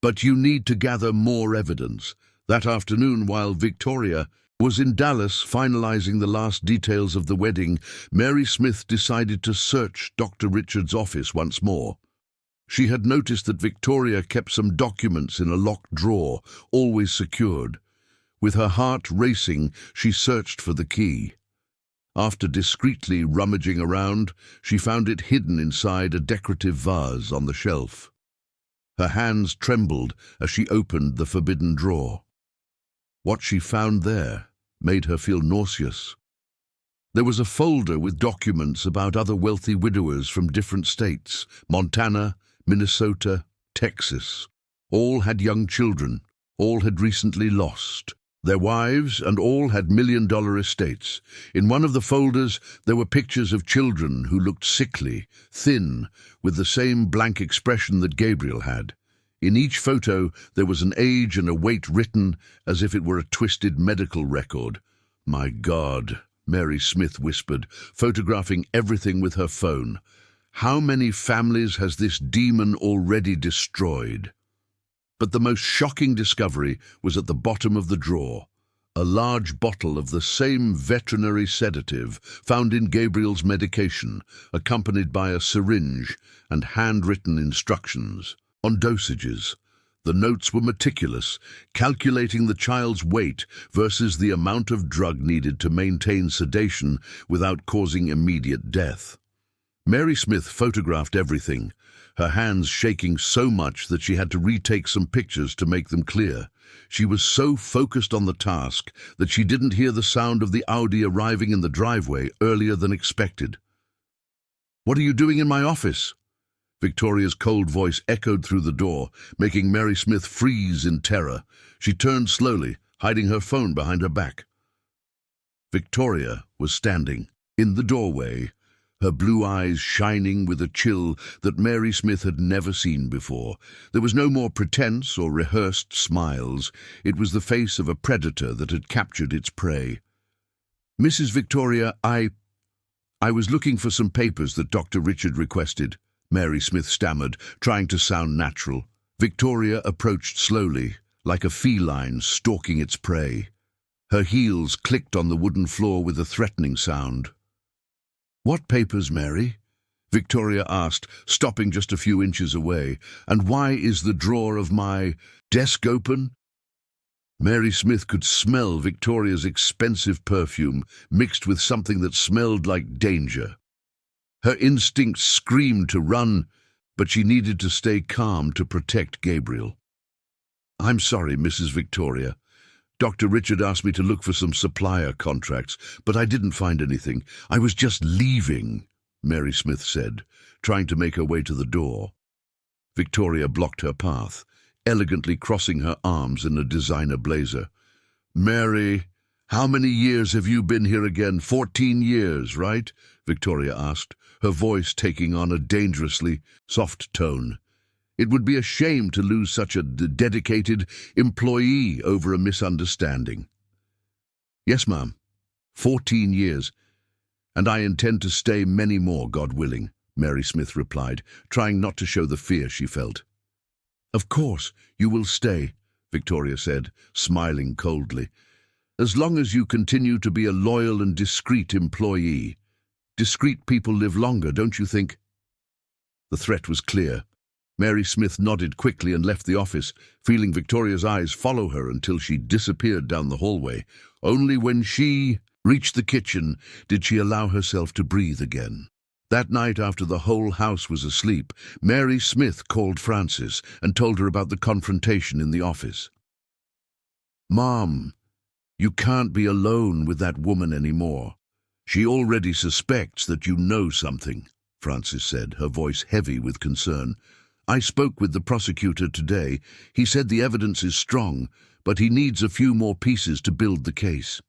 but you need to gather more evidence. That afternoon, while Victoria was in Dallas finalizing the last details of the wedding, Mary Smith decided to search Dr. Richard's office once more. She had noticed that Victoria kept some documents in a locked drawer, always secured. With her heart racing, she searched for the key. After discreetly rummaging around, she found it hidden inside a decorative vase on the shelf. Her hands trembled as she opened the forbidden drawer. What she found there made her feel nauseous. There was a folder with documents about other wealthy widowers from different states, Montana, Minnesota, Texas. All had young children, all had recently lost their wives, and all had million-dollar estates. In one of the folders, there were pictures of children who looked sickly, thin, with the same blank expression that Gabriel had. In each photo, there was an age and a weight written as if it were a twisted medical record. My God, Mary Smith whispered, photographing everything with her phone. How many families has this demon already destroyed? But the most shocking discovery was at the bottom of the drawer. A large bottle of the same veterinary sedative found in Gabriel's medication, accompanied by a syringe and handwritten instructions on dosages. The notes were meticulous, calculating the child's weight versus the amount of drug needed to maintain sedation without causing immediate death. Mary Smith photographed everything, her hands shaking so much that she had to retake some pictures to make them clear. She was so focused on the task that she didn't hear the sound of the Audi arriving in the driveway earlier than expected. "What are you doing in my office?" Victoria's cold voice echoed through the door, making Mary Smith freeze in terror. She turned slowly, hiding her phone behind her back. Victoria was standing in the doorway, her blue eyes shining with a chill that Mary Smith had never seen before. There was no more pretense or rehearsed smiles. It was the face of a predator that had captured its prey. "Mrs. Victoria, I was looking for some papers that Dr. Richard requested," Mary Smith stammered, trying to sound natural. Victoria approached slowly, like a feline stalking its prey. Her heels clicked on the wooden floor with a threatening sound. "What papers, Mary?" Victoria asked, stopping just a few inches away. "And why is the drawer of my desk open?" Mary Smith could smell Victoria's expensive perfume mixed with something that smelled like danger. Her instincts screamed to run, but she needed to stay calm to protect Gabriel. "I'm sorry, Mrs. Victoria. Dr. Richard asked me to look for some supplier contracts, but I didn't find anything. I was just leaving," Mary Smith said, trying to make her way to the door. Victoria blocked her path, elegantly crossing her arms in a designer blazer. "Mary, how many years have you been here again? 14 years, right?" Victoria asked, her voice taking on a dangerously soft tone. It would be a shame to lose such a dedicated employee over a misunderstanding. "Yes, ma'am. 14 years. And I intend to stay many more, God willing," Mary Smith replied, trying not to show the fear she felt. "Of course, you will stay," Victoria said, smiling coldly. "As long as you continue to be a loyal and discreet employee. Discreet people live longer, don't you think?" The threat was clear. Mary Smith nodded quickly and left the office, feeling Victoria's eyes follow her until she disappeared down the hallway. Only when she reached the kitchen did she allow herself to breathe again. That night, after the whole house was asleep, Mary Smith called Frances and told her about the confrontation in the office. "Mom, you can't be alone with that woman anymore. She already suspects that you know something," Frances said, her voice heavy with concern. "I spoke with the prosecutor today. He said the evidence is strong, but he needs a few more pieces to build the case."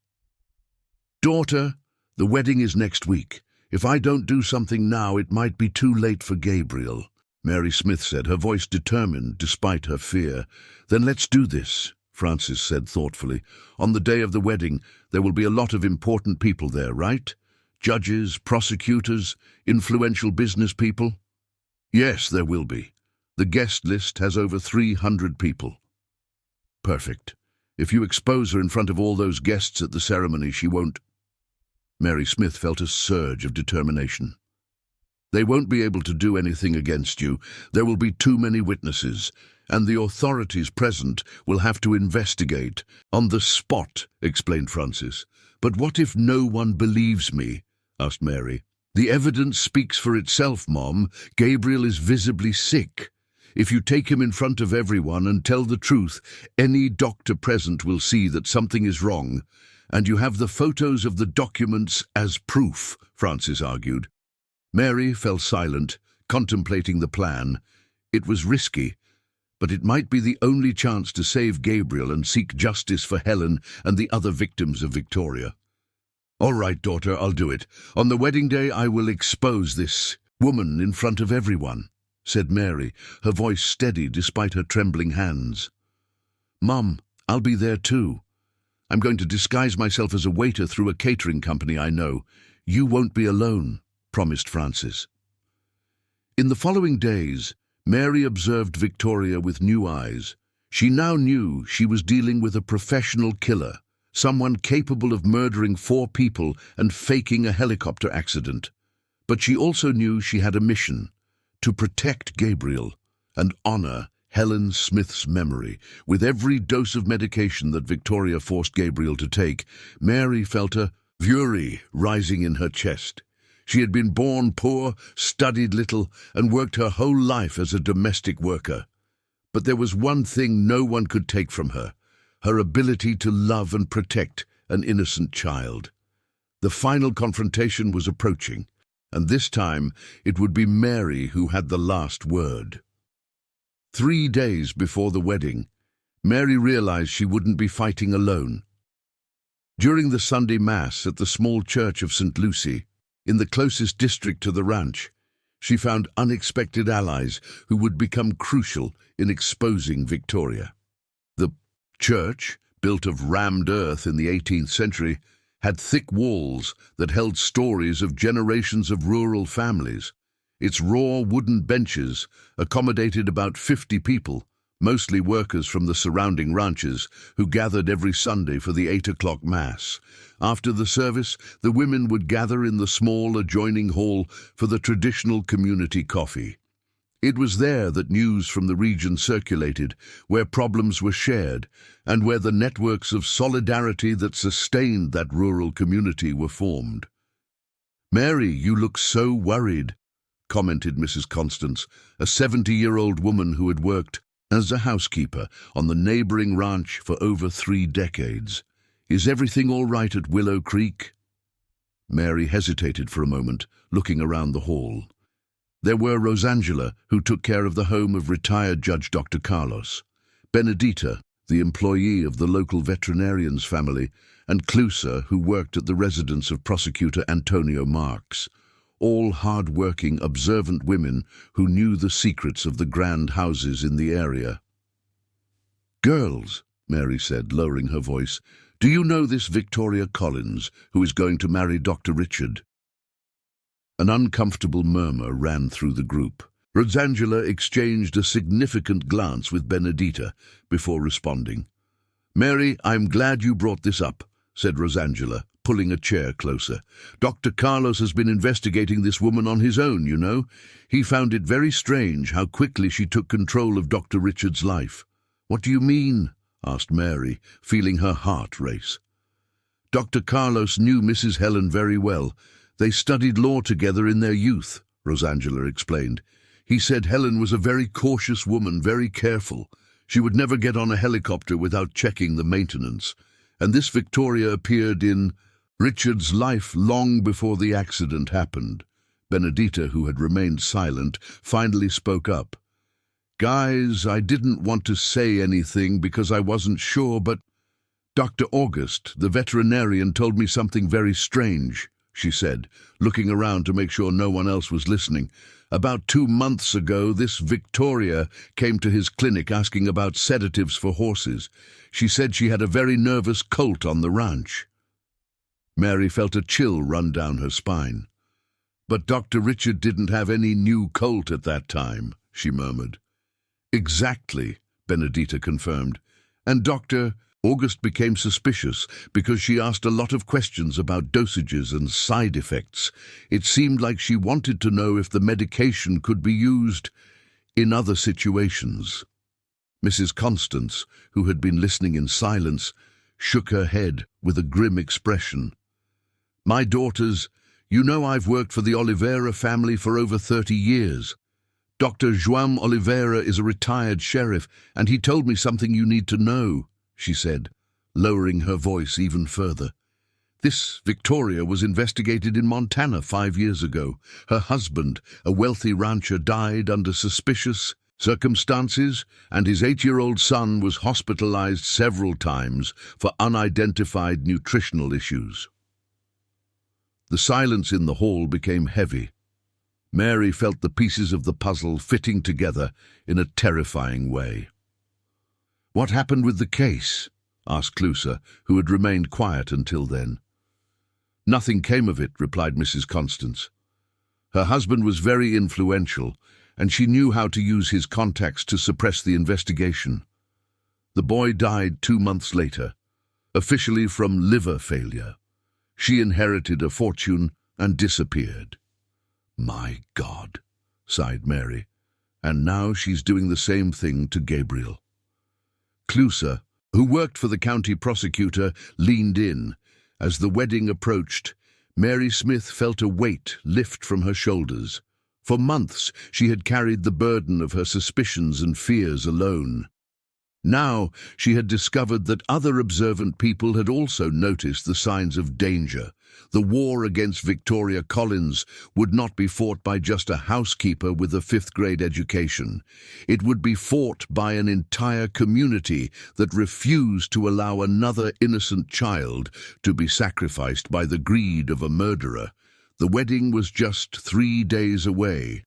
"Daughter, the wedding is next week. If I don't do something now, it might be too late for Gabriel," Mary Smith said, her voice determined despite her fear. "Then let's do this," Frances said thoughtfully. "On the day of the wedding, there will be a lot of important people there, right? Judges, prosecutors, influential business people?" "Yes, there will be. The guest list has over 300 people." "Perfect. If you expose her in front of all those guests at the ceremony, she won't—" Mary Smith felt a surge of determination. "They won't be able to do anything against you. There will be too many witnesses, and the authorities present will have to investigate." "On the spot," explained Frances. "But what if no one believes me?" asked Mary. "The evidence speaks for itself, Mom. Gabriel is visibly sick. If you take him in front of everyone and tell the truth, any doctor present will see that something is wrong. And you have the photos of the documents as proof," Frances argued. Mary fell silent, contemplating the plan. It was risky, but it might be the only chance to save Gabriel and seek justice for Helen and the other victims of Victoria. "All right, daughter, I'll do it. On the wedding day, I will expose this woman in front of everyone," said Mary, her voice steady despite her trembling hands. "Mum, I'll be there too. I'm going to disguise myself as a waiter through a catering company I know. You won't be alone," promised Frances. In the following days, Mary observed Victoria with new eyes. She now knew she was dealing with a professional killer, someone capable of murdering 4 people and faking a helicopter accident. But she also knew she had a mission: to protect Gabriel and honor Helen Smith's memory. With every dose of medication that Victoria forced Gabriel to take, Mary felt a fury rising in her chest. She had been born poor, studied little, and worked her whole life as a domestic worker. But there was one thing no one could take from her: her ability to love and protect an innocent child. The final confrontation was approaching, and this time it would be Mary who had the last word. 3 days before the wedding, Mary realized she wouldn't be fighting alone. During the Sunday Mass at the small church of St. Lucy, in the closest district to the ranch, she found unexpected allies who would become crucial in exposing Victoria. The church, built of rammed earth in the 18th century, had thick walls that held stories of generations of rural families. Its raw wooden benches accommodated about 50 people, mostly workers from the surrounding ranches, who gathered every Sunday for the 8 o'clock Mass. After the service, the women would gather in the small adjoining hall for the traditional community coffee. It was there that news from the region circulated, where problems were shared, and where the networks of solidarity that sustained that rural community were formed. "Mary, you look so worried," commented Mrs. Constance, a 70-year-old woman who had worked as a housekeeper on the neighboring ranch for over 3 decades. "Is everything all right at Willow Creek?" Mary hesitated for a moment, looking around the hall. There were Rosangela, who took care of the home of retired Judge Dr. Carlos, Benedita, the employee of the local veterinarian's family, and Clusa, who worked at the residence of prosecutor Antonio Marks, all hard-working, observant women who knew the secrets of the grand houses in the area. "Girls," Mary said, lowering her voice, "do you know this Victoria Collins, who is going to marry Dr. Richard?" An uncomfortable murmur ran through the group. Rosangela exchanged a significant glance with Benedita before responding. "Mary, I'm glad you brought this up," said Rosangela, pulling a chair closer. "Dr. Carlos has been investigating this woman on his own, you know. He found it very strange how quickly she took control of Dr. Richard's life." "What do you mean?" asked Mary, feeling her heart race. "Dr. Carlos knew Mrs. Helen very well. They studied law together in their youth," Rosangela explained. "He said Helen was a very cautious woman, very careful. She would never get on a helicopter without checking the maintenance. And this Victoria appeared in Richard's life long before the accident happened." Benedita, who had remained silent, finally spoke up. "Guys, I didn't want to say anything because I wasn't sure, but Dr. August, the veterinarian, told me something very strange," she said, looking around to make sure no one else was listening. "About 2 months ago, this Victoria came to his clinic asking about sedatives for horses. She said she had a very nervous colt on the ranch." Mary felt a chill run down her spine. "But Dr. Richard didn't have any new colt at that time," she murmured. "Exactly," Benedita confirmed. "And Dr. August became suspicious because she asked a lot of questions about dosages and side effects. It seemed like she wanted to know if the medication could be used in other situations." Mrs. Constance, who had been listening in silence, shook her head with a grim expression. "My daughters, you know I've worked for the Oliveira family for over 30 years. Dr. João Oliveira is a retired sheriff, and he told me something you need to know," she said, lowering her voice even further. "This Victoria was investigated in Montana 5 years ago. Her husband, a wealthy rancher, died under suspicious circumstances, and his 8-year-old son was hospitalized several times for unidentified nutritional issues." The silence in the hall became heavy. Mary felt the pieces of the puzzle fitting together in a terrifying way. "What happened with the case?" asked Clouser, who had remained quiet until then. "Nothing came of it," replied Mrs. Constance. "Her husband was very influential, and she knew how to use his contacts to suppress the investigation. The boy died 2 months later, officially from liver failure. She inherited a fortune and disappeared." "My God," sighed Mary. "And now she's doing the same thing to Gabriel." Clouser, who worked for the county prosecutor, leaned in. As the wedding approached, Mary Smith felt a weight lift from her shoulders. For months she had carried the burden of her suspicions and fears alone. Now she had discovered that other observant people had also noticed the signs of danger. The war against Victoria Collins would not be fought by just a housekeeper with a 5th-grade education. It would be fought by an entire community that refused to allow another innocent child to be sacrificed by the greed of a murderer. The wedding was just 3 days away,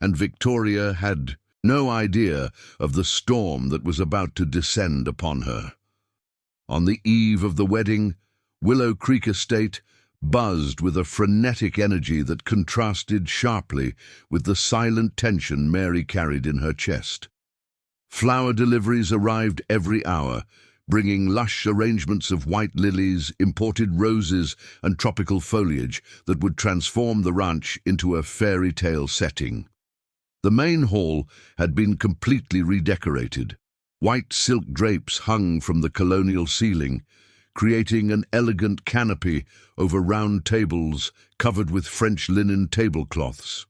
and Victoria had no idea of the storm that was about to descend upon her. On the eve of the wedding, Willow Creek Estate buzzed with a frenetic energy that contrasted sharply with the silent tension Mary carried in her chest. Flower deliveries arrived every hour, bringing lush arrangements of white lilies, imported roses, and tropical foliage that would transform the ranch into a fairy tale setting. The main hall had been completely redecorated. White silk drapes hung from the colonial ceiling, creating an elegant canopy over round tables covered with French linen tablecloths.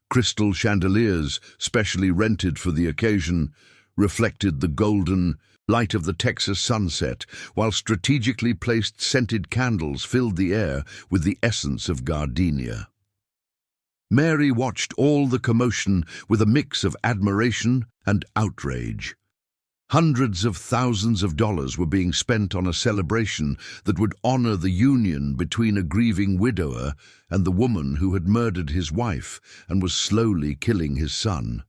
Crystal chandeliers, specially rented for the occasion, reflected the golden light of the Texas sunset, while strategically placed scented candles filled the air with the essence of gardenia. Mary watched all the commotion with a mix of admiration and outrage. Hundreds of thousands of dollars were being spent on a celebration that would honor the union between a grieving widower and the woman who had murdered his wife and was slowly killing his son.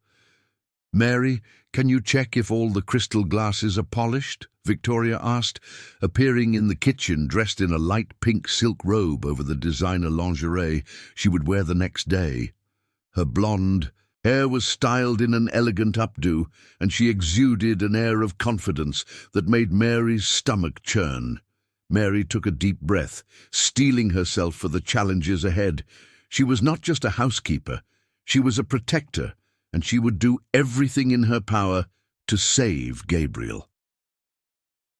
"Mary, can you check if all the crystal glasses are polished?" Victoria asked, appearing in the kitchen dressed in a light pink silk robe over the designer lingerie she would wear the next day. Her blonde hair was styled in an elegant updo, and she exuded an air of confidence that made Mary's stomach churn. Mary took a deep breath, steeling herself for the challenges ahead. She was not just a housekeeper, she was a protector, and she would do everything in her power to save Gabriel.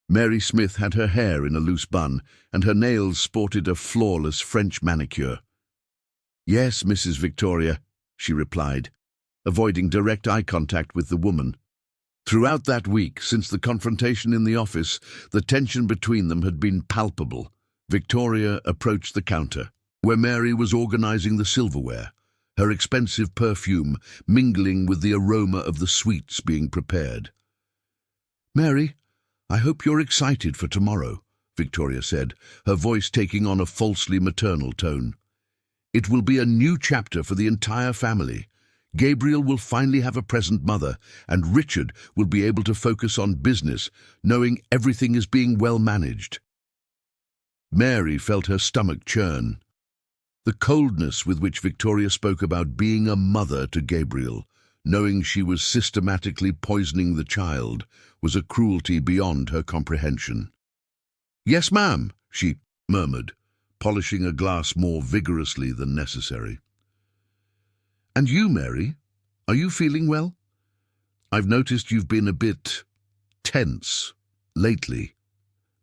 Mary Smith had her hair in a loose bun, and her nails sported a flawless French manicure. "Yes, Mrs. Victoria," she replied, avoiding direct eye contact with the woman. Throughout that week, since the confrontation in the office, the tension between them had been palpable. Victoria approached the counter, where Mary was organizing the silverware, her expensive perfume mingling with the aroma of the sweets being prepared. "Mary, I hope you're excited for tomorrow," Victoria said, her voice taking on a falsely maternal tone. "It will be a new chapter for the entire family. Gabriel will finally have a present mother, and Richard will be able to focus on business, knowing everything is being well managed." Mary felt her stomach churn. The coldness with which Victoria spoke about being a mother to Gabriel, knowing she was systematically poisoning the child, was a cruelty beyond her comprehension. "Yes, ma'am," she murmured, polishing a glass more vigorously than necessary. "And you, Mary, are you feeling well? I've noticed you've been a bit tense lately,"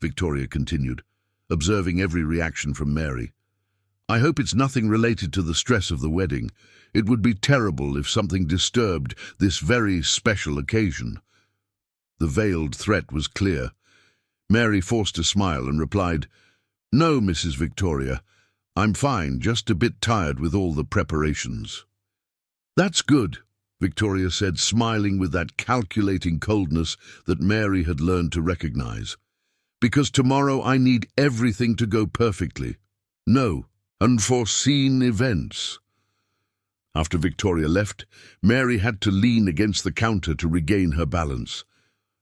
Victoria continued, observing every reaction from Mary. "I hope it's nothing related to the stress of the wedding. It would be terrible if something disturbed this very special occasion." The veiled threat was clear. Mary forced a smile and replied, "No, Mrs. Victoria, I'm fine, just a bit tired with all the preparations." "That's good," Victoria said, smiling with that calculating coldness that Mary had learned to recognize. "Because tomorrow I need everything to go perfectly. No unforeseen events." After Victoria left, Mary had to lean against the counter to regain her balance.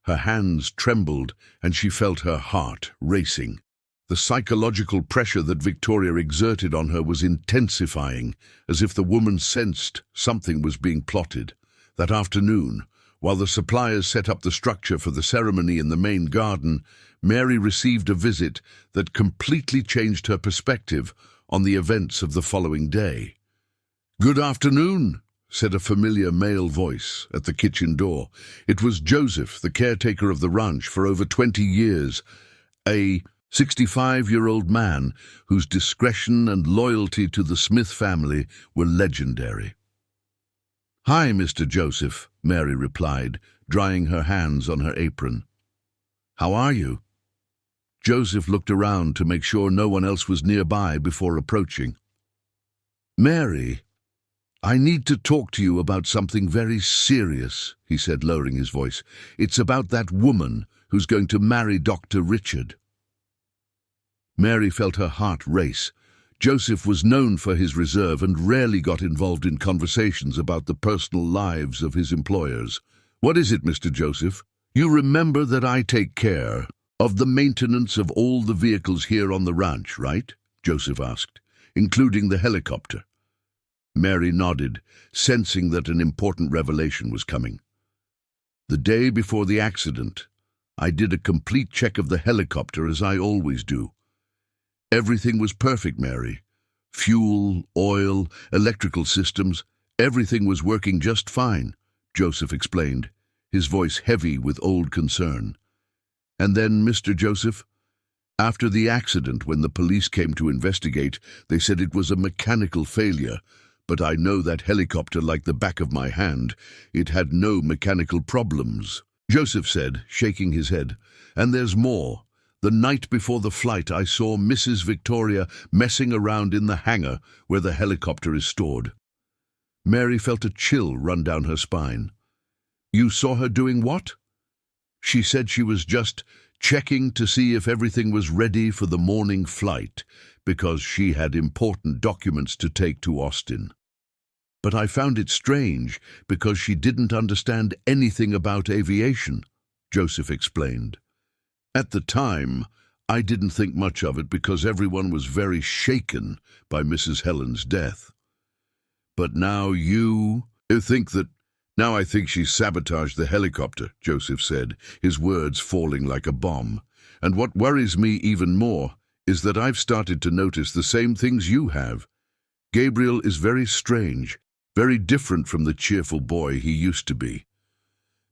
Her hands trembled, and she felt her heart racing. The psychological pressure that Victoria exerted on her was intensifying, as if the woman sensed something was being plotted. That afternoon, while the suppliers set up the structure for the ceremony in the main garden, Mary received a visit that completely changed her perspective on the events of the following day. "Good afternoon," said a familiar male voice at the kitchen door. It was Joseph, the caretaker of the ranch for over 20 years, a 65-year-old man whose discretion and loyalty to the Smith family were legendary. "Hi, Mr. Joseph," Mary replied, drying her hands on her apron. "How are you?" Joseph looked around to make sure no one else was nearby before approaching. "Mary, I need to talk to you about something very serious," he said, lowering his voice. "It's about that woman who's going to marry Dr. Richard." Mary felt her heart race. Joseph was known for his reserve and rarely got involved in conversations about the personal lives of his employers. "What is it, Mr. Joseph? You remember that I take care of the maintenance of all the vehicles here on the ranch, right?" Joseph asked, "including the helicopter." Mary nodded, sensing that an important revelation was coming. "The day before the accident, I did a complete check of the helicopter, as I always do. Everything was perfect, Mary. Fuel, oil, electrical systems, everything was working just fine," Joseph explained, his voice heavy with old concern. "And then, Mr. Joseph, after the accident, when the police came to investigate, they said it was a mechanical failure. But I know that helicopter like the back of my hand. It had no mechanical problems," Joseph said, shaking his head. "And there's more. The night before the flight, I saw Mrs. Victoria messing around in the hangar where the helicopter is stored." Mary felt a chill run down her spine. "You saw her doing what?" "She said she was just checking to see if everything was ready for the morning flight, because she had important documents to take to Austin. But I found it strange because she didn't understand anything about aviation," Joseph explained. At the time, I didn't think much of it because everyone was very shaken by Mrs. Helen's death. But now you think that... Now I think she sabotaged the helicopter, Joseph said, his words falling like a bomb. And what worries me even more is that I've started to notice the same things you have. Gabriel is very strange, very different from the cheerful boy he used to be.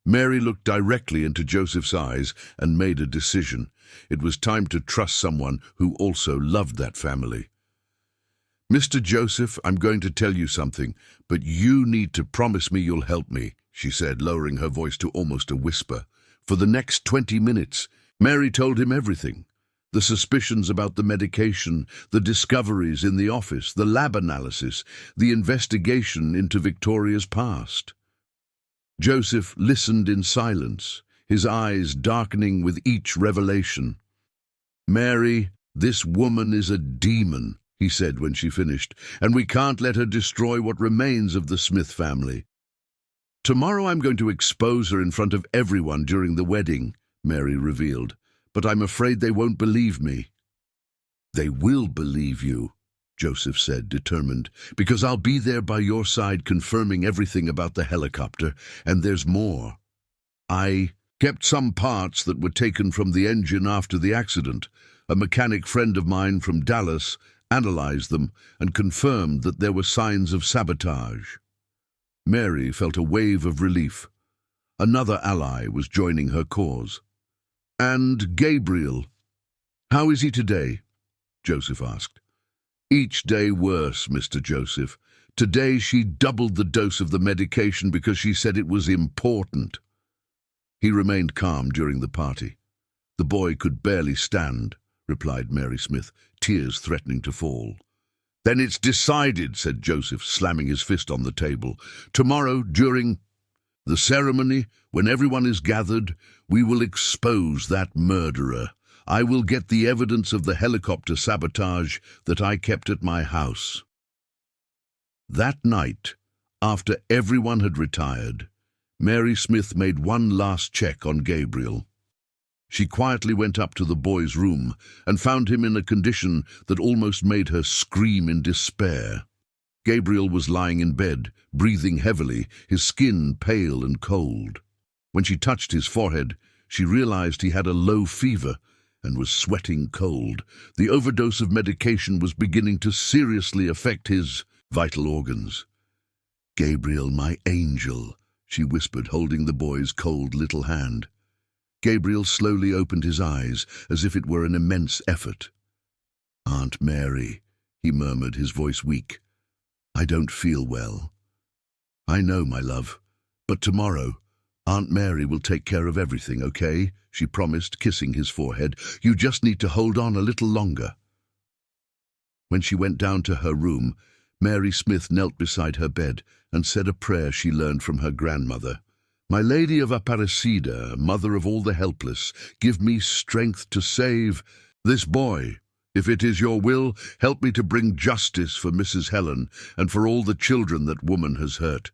Mary looked directly into Joseph's eyes and made a decision. It was time to trust someone who also loved that family. "Mr. Joseph, I'm going to tell you something, but you need to promise me you'll help me," she said, lowering her voice to almost a whisper. For the next 20 minutes, Mary told him everything. The suspicions about the medication, the discoveries in the office, the lab analysis, the investigation into Victoria's past. Joseph listened in silence, his eyes darkening with each revelation. "Mary, this woman is a demon," he said when she finished, "and we can't let her destroy what remains of the Smith family." "Tomorrow I'm going to expose her in front of everyone during the wedding," Mary revealed, "but I'm afraid they won't believe me." "They will believe you," Joseph said, determined, "because I'll be there by your side confirming everything about the helicopter, and there's more. I kept some parts that were taken from the engine after the accident. A mechanic friend of mine from Dallas analyzed them and confirmed that there were signs of sabotage." Mary felt a wave of relief. Another ally was joining her cause. "And Gabriel, how is he today?" Joseph asked. "Each day worse, Mr. Joseph. Today she doubled the dose of the medication because she said it was important." He remained calm during the party. "The boy could barely stand," replied Mary Smith, tears threatening to fall. "Then it's decided," said Joseph, slamming his fist on the table. "Tomorrow, during the ceremony, when everyone is gathered, we will expose that murderer. I will get the evidence of the helicopter sabotage that I kept at my house." That night, after everyone had retired, Mary Smith made one last check on Gabriel. She quietly went up to the boy's room and found him in a condition that almost made her scream in despair. Gabriel was lying in bed, breathing heavily, his skin pale and cold. When she touched his forehead, she realized he had a low fever and was sweating cold. The overdose of medication was beginning to seriously affect his vital organs. "Gabriel, my angel," she whispered, holding the boy's cold little hand. Gabriel slowly opened his eyes, as if it were an immense effort. "Aunt Mary," he murmured, his voice weak, "I don't feel well." "I know, my love, but tomorrow, Aunt Mary will take care of everything, okay?" she promised, kissing his forehead. "You just need to hold on a little longer." When she went down to her room, Mary Smith knelt beside her bed and said a prayer she learned from her grandmother. "My Lady of Aparecida, Mother of all the helpless, give me strength to save this boy. If it is your will, help me to bring justice for Mrs. Helen and for all the children that woman has hurt.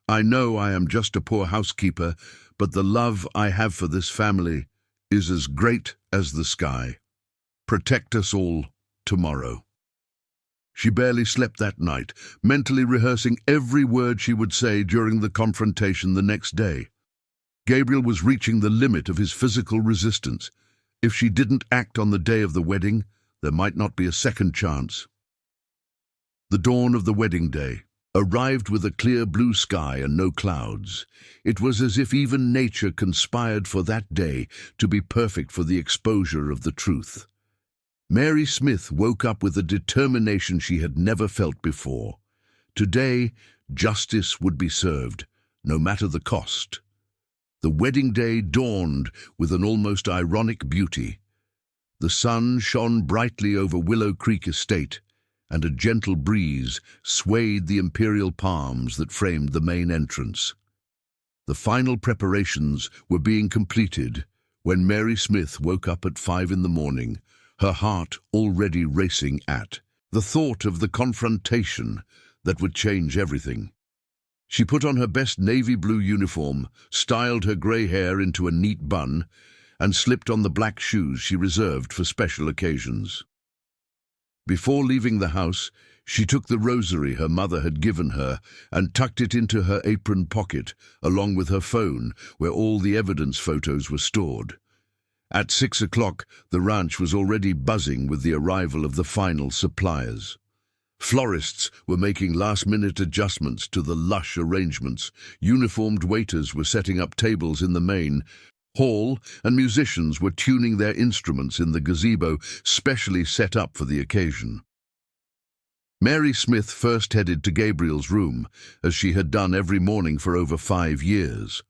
I know I am just a poor housekeeper, but the love I have for this family is as great as the sky. Protect us all tomorrow." She barely slept that night, mentally rehearsing every word she would say during the confrontation the next day. Gabriel was reaching the limit of his physical resistance. If she didn't act on the day of the wedding, there might not be a second chance. The dawn of the wedding day arrived with a clear blue sky and no clouds. It was as if even nature conspired for that day to be perfect for the exposure of the truth. Mary Smith woke up with a determination she had never felt before. Today, justice would be served, no matter the cost. The wedding day dawned with an almost ironic beauty. The sun shone brightly over Willow Creek Estate, and a gentle breeze swayed the imperial palms that framed the main entrance. The final preparations were being completed when Mary Smith woke up at 5 in the morning, her heart already racing at the thought of the confrontation that would change everything. She put on her best navy blue uniform, styled her grey hair into a neat bun, and slipped on the black shoes she reserved for special occasions. Before leaving the house, she took the rosary her mother had given her and tucked it into her apron pocket, along with her phone, where all the evidence photos were stored. At 6 o'clock, the ranch was already buzzing with the arrival of the final suppliers. Florists were making last-minute adjustments to the lush arrangements. Uniformed waiters were setting up tables in the main hall, and musicians were tuning their instruments in the gazebo, specially set up for the occasion. Mary Smith first headed to Gabriel's room, as she had done every morning for over 5 years.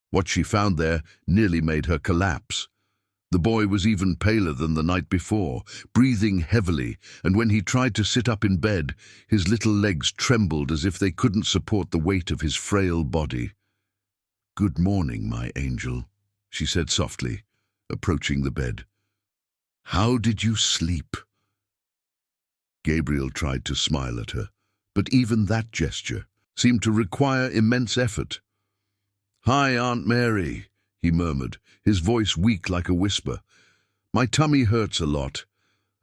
What she found there nearly made her collapse. The boy was even paler than the night before, breathing heavily, and when he tried to sit up in bed, his little legs trembled as if they couldn't support the weight of his frail body. "Good morning, my angel," she said softly, approaching the bed. "How did you sleep?" Gabriel tried to smile at her, but even that gesture seemed to require immense effort. "Hi, Aunt Mary," he murmured, his voice weak like a whisper. "My tummy hurts a lot,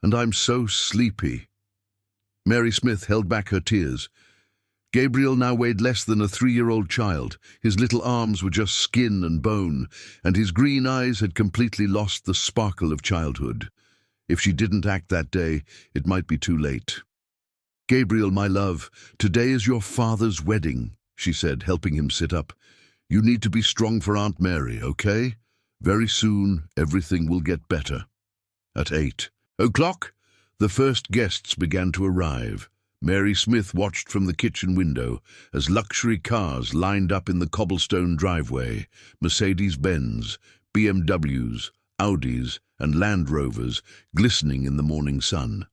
and I'm so sleepy." Mary Smith held back her tears. Gabriel now weighed less than a 3-year-old child. His little arms were just skin and bone, and his green eyes had completely lost the sparkle of childhood. If she didn't act that day, it might be too late. "Gabriel, my love, today is your father's wedding," she said, helping him sit up. "You need to be strong for Aunt Mary, okay? Very soon, everything will get better." At 8 o'clock, the first guests began to arrive. Mary Smith watched from the kitchen window as luxury cars lined up in the cobblestone driveway. Mercedes-Benz, BMWs, Audis, and Land Rovers glistening in the morning sun.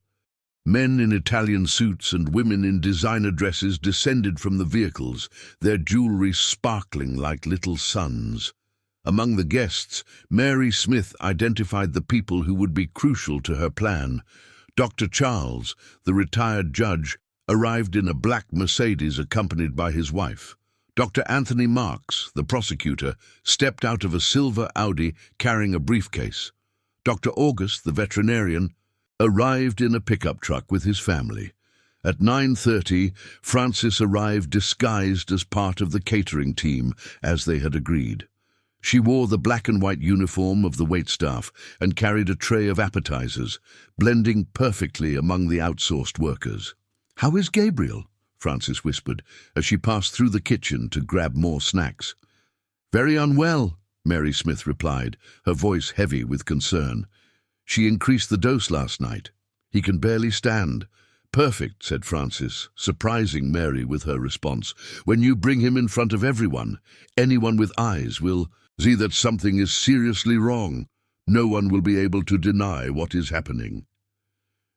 Men in Italian suits and women in designer dresses descended from the vehicles, their jewelry sparkling like little suns. Among the guests, Mary Smith identified the people who would be crucial to her plan. Dr. Charles, the retired judge, arrived in a black Mercedes accompanied by his wife. Dr. Anthony Marks, the prosecutor, stepped out of a silver Audi carrying a briefcase. Dr. August, the veterinarian, arrived in a pickup truck with his family. At 9:30, Frances arrived disguised as part of the catering team, as they had agreed. She wore the black and white uniform of the waitstaff and carried a tray of appetizers, blending perfectly among the outsourced workers. "How is Gabriel?" Frances whispered, as she passed through the kitchen to grab more snacks. "Very unwell," Mary Smith replied, her voice heavy with concern. "She increased the dose last night. He can barely stand." "Perfect," said Frances, surprising Mary with her response. "When you bring him in front of everyone, anyone with eyes will see that something is seriously wrong. No one will be able to deny what is happening."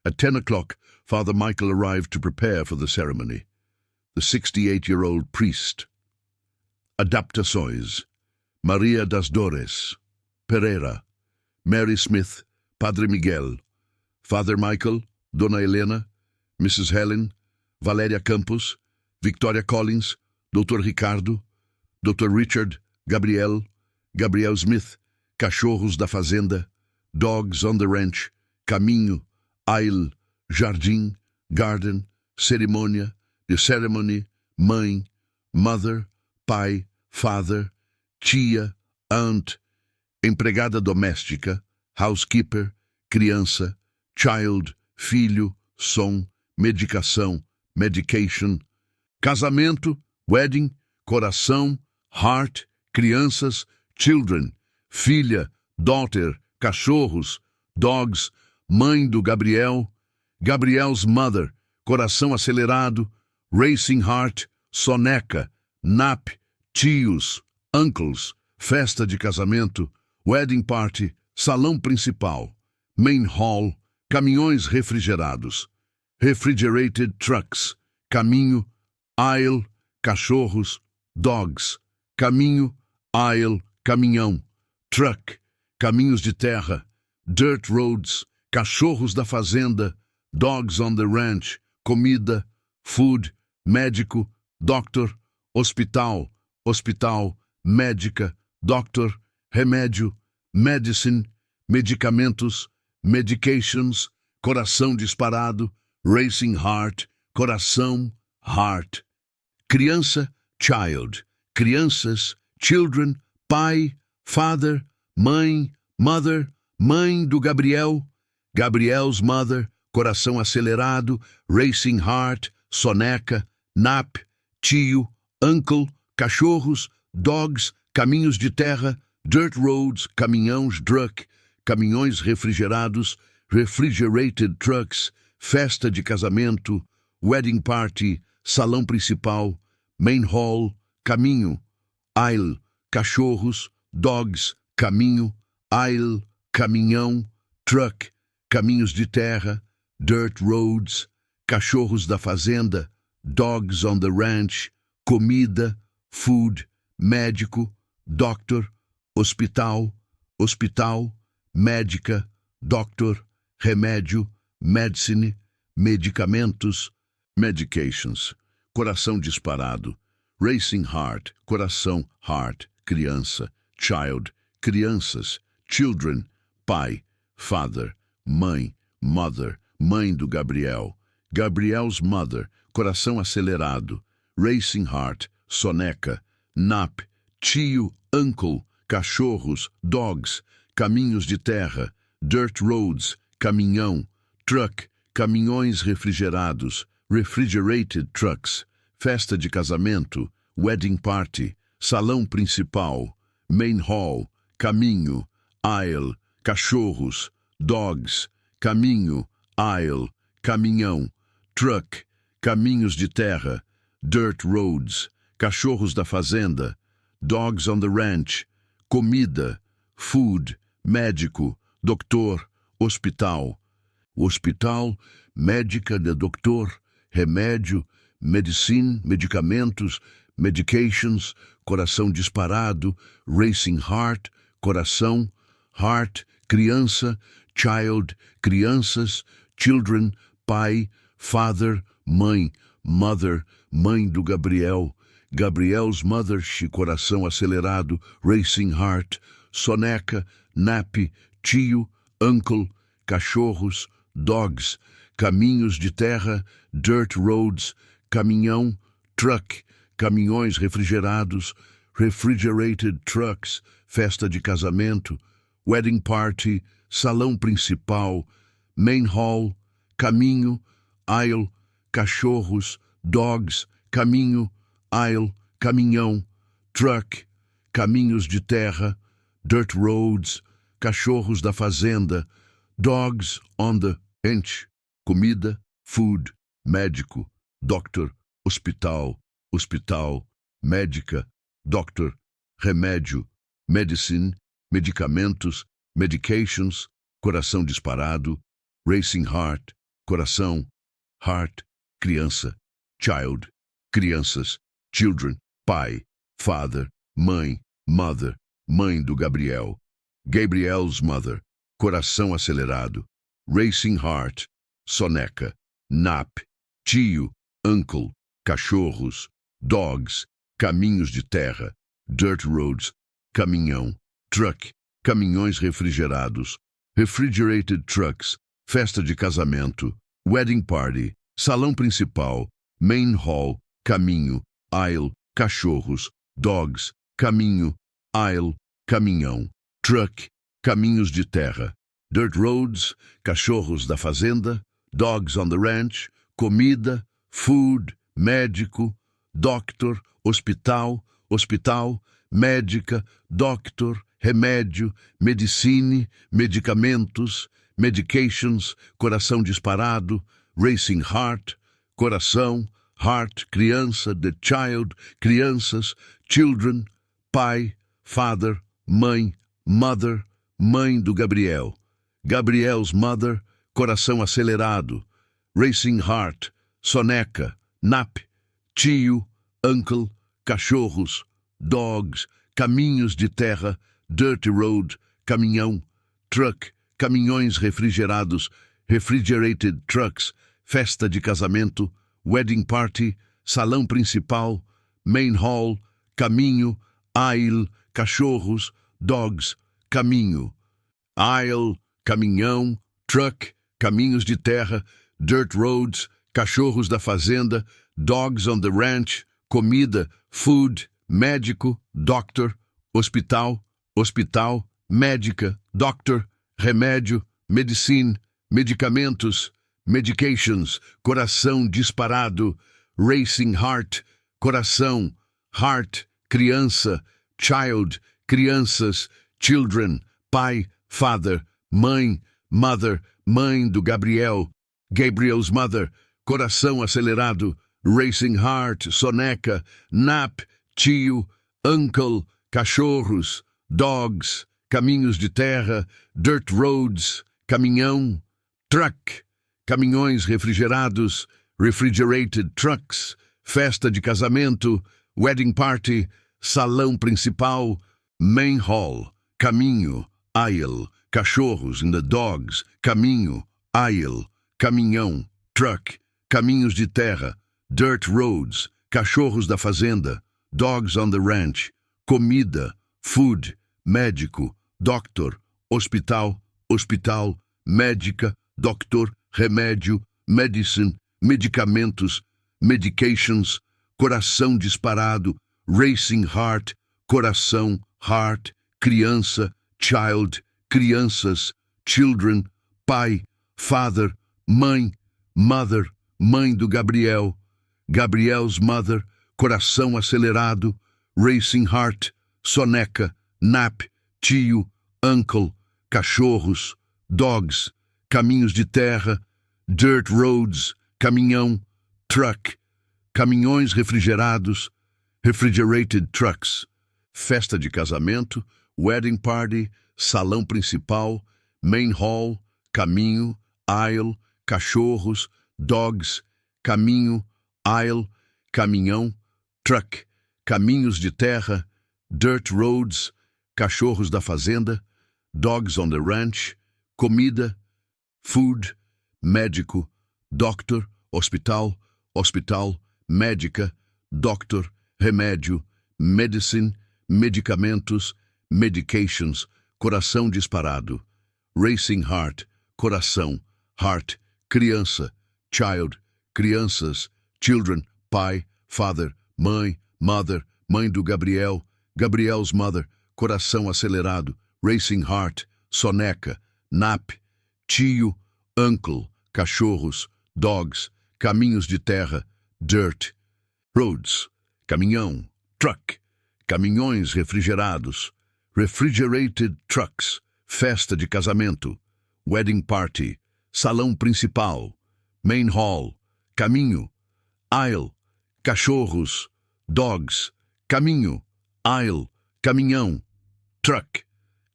At 10 o'clock, Father Michael arrived to prepare for the ceremony. The 68-year-old priest. Adaptações. Maria das Dores. Pereira. Mary Smith. Padre Miguel. Father Michael. Dona Helena. Mrs. Helen. Valéria Campos. Victoria Collins. Dr. Ricardo. Dr. Richard. Gabriel. Gabriel Smith. Cachorros da Fazenda. Dogs on the Ranch. Caminho. Aisle. Jardim. Garden. Cerimônia. The ceremony. Mãe. Mother. Pai. Father. Tia. Aunt. Empregada doméstica. Housekeeper. Criança. Child. Filho. Som. Medicação. Medication. Casamento. Wedding. Coração. Heart. Crianças. Children. Filha. Daughter. Cachorros. Dogs. Mãe do Gabriel. Gabriel's mother. Coração acelerado. Racing heart. Soneca. Nap. Tios. Uncles. Festa de casamento. Wedding party. Salão principal. Main hall. Caminhões refrigerados. Refrigerated trucks. Caminho. Aisle. Cachorros. Dogs. Caminho. Aisle. Caminhão. Truck. Caminhos de terra. Dirt roads. Cachorros da fazenda. Dogs on the ranch. Comida. Food. Médico. Doctor. Hospital. Hospital. Médica. Doctor. Remédio. medicine, medicamentos, medications, coração disparado, racing heart, coração, heart. Criança, child, crianças, children, pai, father, mãe, mother, mãe do Gabriel, Gabriel's mother, coração acelerado, racing heart, soneca, nap, tio, uncle, cachorros, dogs, caminhos de terra, dirt roads, caminhões truck, caminhões refrigerados, refrigerated trucks, festa de casamento, wedding party, salão principal, main hall, caminho, aisle, cachorros, dogs, caminho, aisle, caminhão, truck, caminhos de terra, dirt roads, cachorros da fazenda, dogs on the ranch, comida, food, médico, doctor, hospital, hospital, médica, doctor, remédio, medicine, medicamentos, medications, coração disparado, racing heart, coração, heart, criança, child, crianças, children, pai, father, mãe, mother, mãe do Gabriel, Gabriel's mother, coração acelerado, racing heart, soneca, nap, tio, uncle, cachorros, dogs, caminhos de terra, dirt roads, caminhão, truck, caminhões refrigerados, refrigerated trucks, festa de casamento, wedding party, salão principal, main hall, caminho, aisle, cachorros, dogs, caminho, aisle, caminhão, truck, caminhos de terra, dirt roads, cachorros da fazenda, dogs on the ranch, comida, food, médico, doutor, hospital, hospital, médica de doutor, remédio, medicine, medicamentos, medications, coração disparado, racing heart, coração, heart, criança, child, crianças, children, pai, father, mãe, mother, mãe do Gabriel, Gabriel's mother, coração acelerado, racing heart, soneca, nap, tio, uncle, cachorros, dogs, caminhos de terra, dirt roads, caminhão, truck, caminhões refrigerados, refrigerated trucks, festa de casamento, wedding party, salão principal, main hall, caminho, aisle, cachorros, dogs, caminho, aisle, caminhão, truck, caminhos de terra, dirt roads, cachorros da fazenda, dogs on the ranch, comida, food, médico, doctor, hospital, hospital, médica, doctor, remédio, medicine, medicamentos, medications, coração disparado, racing heart, coração, heart, criança, child, crianças, children, pai, father, mãe, mother, mãe do Gabriel, Gabriel's mother, coração acelerado, racing heart, soneca, nap, tio, uncle, cachorros, dogs, caminhos de terra, dirt roads, caminhão, truck, caminhões refrigerados, refrigerated trucks, festa de casamento, wedding party, salão principal, main hall, caminho, aisle, cachorros, dogs, caminho, aisle, caminhão, truck, caminhos de terra, dirt roads, cachorros da fazenda, dogs on the ranch, comida, food, médico, doctor, hospital, hospital, médica, doctor, remédio, medicine, medicamentos, medications, coração disparado, racing heart, coração, heart, criança, the child, crianças, children, pai, father, mãe, mother, mãe do Gabriel, Gabriel's mother, coração acelerado, racing heart, soneca, nap, tio, uncle, cachorros, dogs, caminhos de terra, dirty road, caminhão, truck, caminhões refrigerados, refrigerated trucks, festa de casamento, wedding party, salão principal, main hall, caminho, aisle, cachorros, dogs, caminho. Aisle, caminhão. Truck, caminhos de terra. Dirt roads, cachorros da fazenda. Dogs on the ranch, comida. Food, médico. Doctor, hospital. Hospital, médica. Doctor, remédio. Medicine, medicamentos. Medications, coração disparado. Racing heart, coração. Heart, criança. Child, crianças. Children, pai. Father, mãe. Mother, mãe do Gabriel. Gabriel's mother, coração acelerado. Racing heart, soneca. Nap, tio. Uncle, cachorros. Dogs, caminhos de terra. Dirt roads, caminhão. Truck, caminhões refrigerados. Refrigerated trucks. Festa de casamento. Wedding party. Salão principal. Main hall, caminho. Aisle, cachorros in the dogs. Caminho. Aisle, caminhão. Truck, caminhos de terra. Dirt roads, cachorros da fazenda. Dogs on the ranch. Comida. Food, médico. Doctor, hospital. Hospital, médica. Doctor, remédio. Medicine, medicamentos. Medications, coração disparado. Racing heart, coração. Heart, criança. Child, crianças. Children, pai. Father, mãe. Mother, mãe do Gabriel. Gabriel's mother, coração acelerado. Racing heart, soneca. Nap, tio. Uncle, cachorros. Dogs, caminhos de terra. Dirt roads, caminhão. Truck, caminhões refrigerados. Refrigerated trucks. Festa de casamento. Wedding party. Salão principal. Main hall, caminho. Aisle, cachorros. Dogs, caminho. Aisle, caminhão. Truck, caminhos de terra. Dirt roads, cachorros da fazenda. Dogs on the ranch, comida. Food, médico. Doctor, hospital. Hospital, médica. Doctor, remédio. Medicine, medicamentos. Medications, coração disparado. Racing heart, coração. Heart, criança. Child, crianças. Children, pai. Father, mãe. Mother, mãe do Gabriel. Gabriel's mother, coração acelerado. Racing heart, soneca. Nap, tio. Uncle, cachorros. Dogs, caminhos de terra. Dirt roads, caminhão. Truck, caminhões refrigerados. Refrigerated trucks, festa de casamento. Wedding party, salão principal. Main hall, caminho. Aisle, cachorros. Dogs, caminho. Aisle, caminhão. Truck,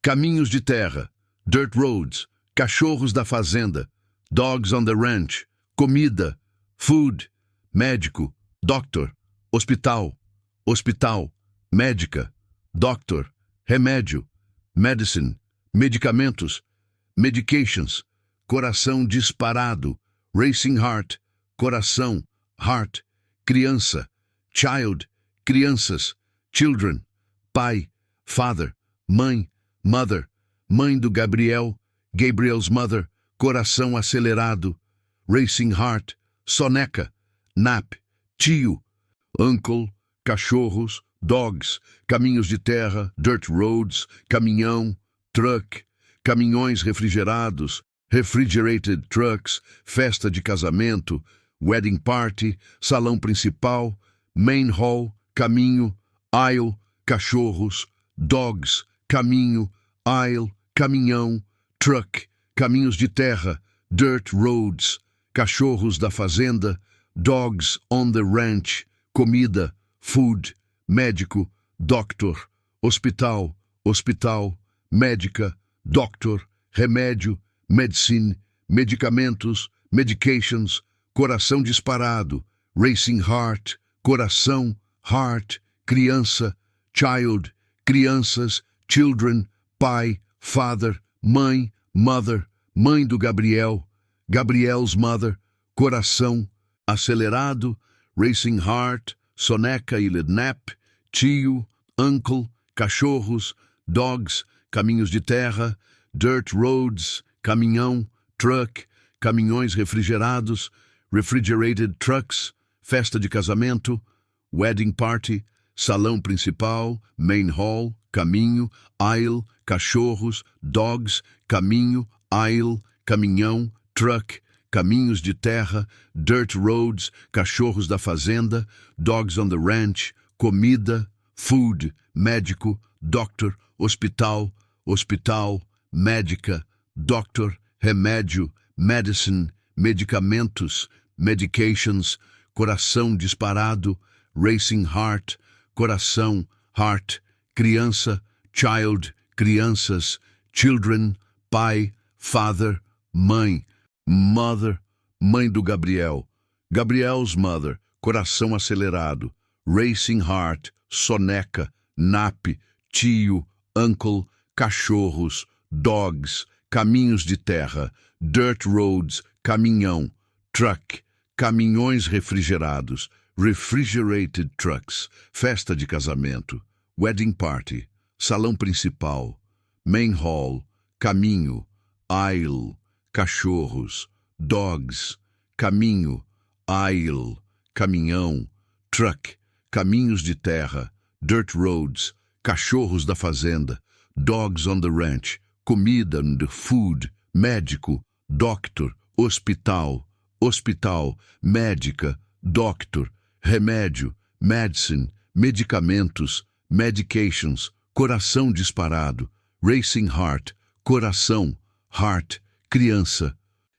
caminhos de terra. Dirt roads, cachorros da fazenda. Dogs on the ranch, comida. Food, médico. Doctor, hospital. Hospital, médica. Doctor, remédio. Medicine, medicamentos. Medications, coração disparado. Racing heart, coração. Heart, criança. Child, crianças. Children, pai. Father, mãe. Mother, mãe do Gabriel. Gabriel's mother, coração acelerado. Racing heart, soneca. Nap, tio. Uncle, cachorros. Dogs, caminhos de terra. Dirt roads, caminhão. Truck, caminhões refrigerados. Refrigerated trucks, festa de casamento. Wedding party, salão principal. Main hall, caminho. Aisle, cachorros. Dogs, caminho. Aisle, caminhão. Truck, caminhos de terra. Dirt roads, cachorros da fazenda. Dogs on the ranch, comida. Food, médico. Doctor, hospital. Hospital, médica. Doctor, remédio. Medicine, medicamentos. Medications, coração disparado. Racing heart, coração. Heart, criança. Child, crianças. Children, pai. Father, mãe. Mother, mãe do Gabriel. Gabriel's mother, coração. Acelerado. Racing heart, soneca e nap. Tio. Uncle, cachorros. Dogs, caminhos de terra, dirt roads, caminhão, truck, caminhões refrigerados, refrigerated trucks, festa de casamento, wedding party, salão principal, main hall, caminho, aisle, cachorros, dogs, caminho, aisle, caminhão, truck, caminhos de terra, dirt roads, cachorros da fazenda, dogs on the ranch, comida, food, médico, doctor, hospital, hospital, médica, doctor, remédio, medicine, medicamentos, medications, coração disparado, racing heart, coração, heart, criança, child, crianças, children, pai, father, mãe, mother, mãe do Gabriel, Gabriel's mother, coração acelerado, racing heart, soneca, nap, tio, uncle, cachorros, dogs, caminhos de terra, dirt roads, caminhão, truck, caminhões refrigerados, refrigerated trucks, festa de casamento, wedding party, salão principal, main hall, caminho, aisle, cachorros, dogs, caminho, aisle, caminhão, truck, caminhos de terra, dirt roads, cachorros da fazenda, dogs on the ranch, comida and food, médico, doctor, hospital, hospital, médica, doctor, remédio, medicine, medicamentos, medications, coração disparado, racing heart, coração, heart, criança,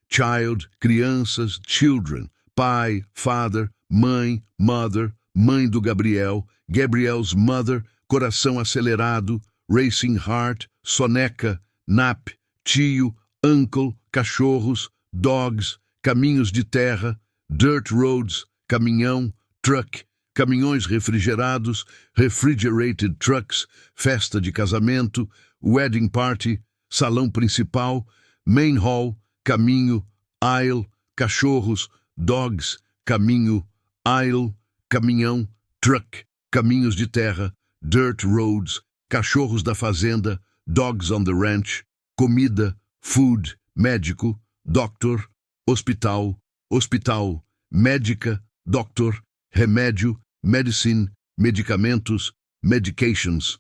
child, crianças, children, pai, father, mãe, mother, mãe do Gabriel, Gabriel's mother, coração acelerado, racing heart, soneca, nap, tio, uncle, cachorros, dogs, caminhos de terra, dirt roads, caminhão, truck, caminhões refrigerados, refrigerated trucks, festa de casamento, wedding party, salão principal, main hall, caminho, aisle, cachorros, dogs, caminho, aisle, caminhão, truck, caminhos de terra, dirt roads, cachorros da fazenda, dogs on the ranch, comida, food, médico, doctor, hospital, hospital, médica, doctor, remédio, medicine, medicamentos, medications,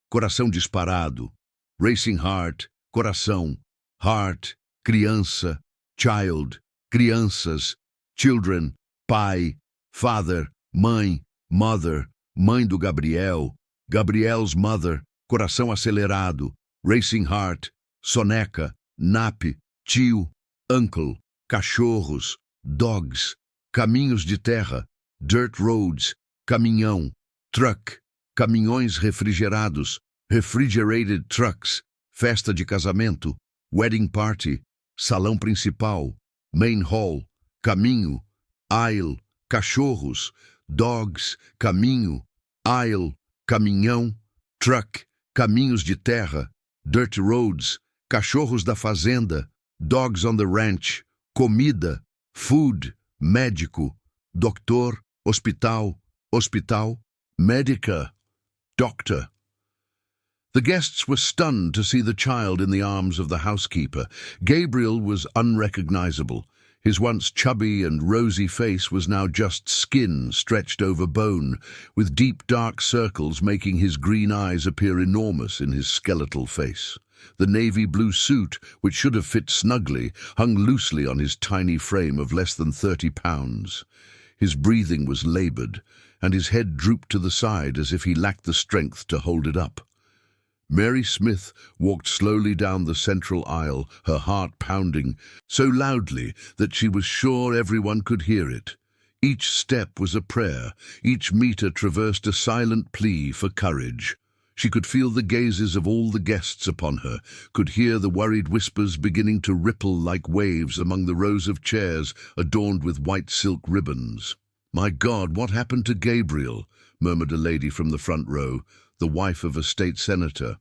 coração disparado, racing heart, coração, heart, criança, child, crianças, children, pai, father, mãe, mother, mãe do Gabriel, Gabriel's mother, coração acelerado, racing heart, soneca, nap, tio, uncle, cachorros, dogs, caminhos de terra, dirt roads, caminhão, truck, caminhões refrigerados, refrigerated trucks, festa de casamento, wedding party, salão principal, main hall, caminho, aisle, cachorros, dogs, caminho, aisle, caminhão, truck, caminhos de terra, dirt roads, cachorros da fazenda, dogs on the ranch, comida, food, médico, doctor, hospital, hospital, medica, doctor. The guests were stunned to see the child in the arms of the housekeeper. Gabriel was unrecognizable. His once chubby and rosy face was now just skin stretched over bone, with deep dark circles making his green eyes appear enormous in his skeletal face. The navy blue suit, which should have fit snugly, hung loosely on his tiny frame of less than 30 pounds. His breathing was laboured, and his head drooped to the side as if he lacked the strength to hold it up. Mary Smith walked slowly down the central aisle, her heart pounding so loudly that she was sure everyone could hear it. Each step was a prayer, each metre traversed a silent plea for courage. She could feel the gazes of all the guests upon her, could hear the worried whispers beginning to ripple like waves among the rows of chairs adorned with white silk ribbons. "My God, what happened to Gabriel?" murmured a lady from the front row, the wife of a state senator.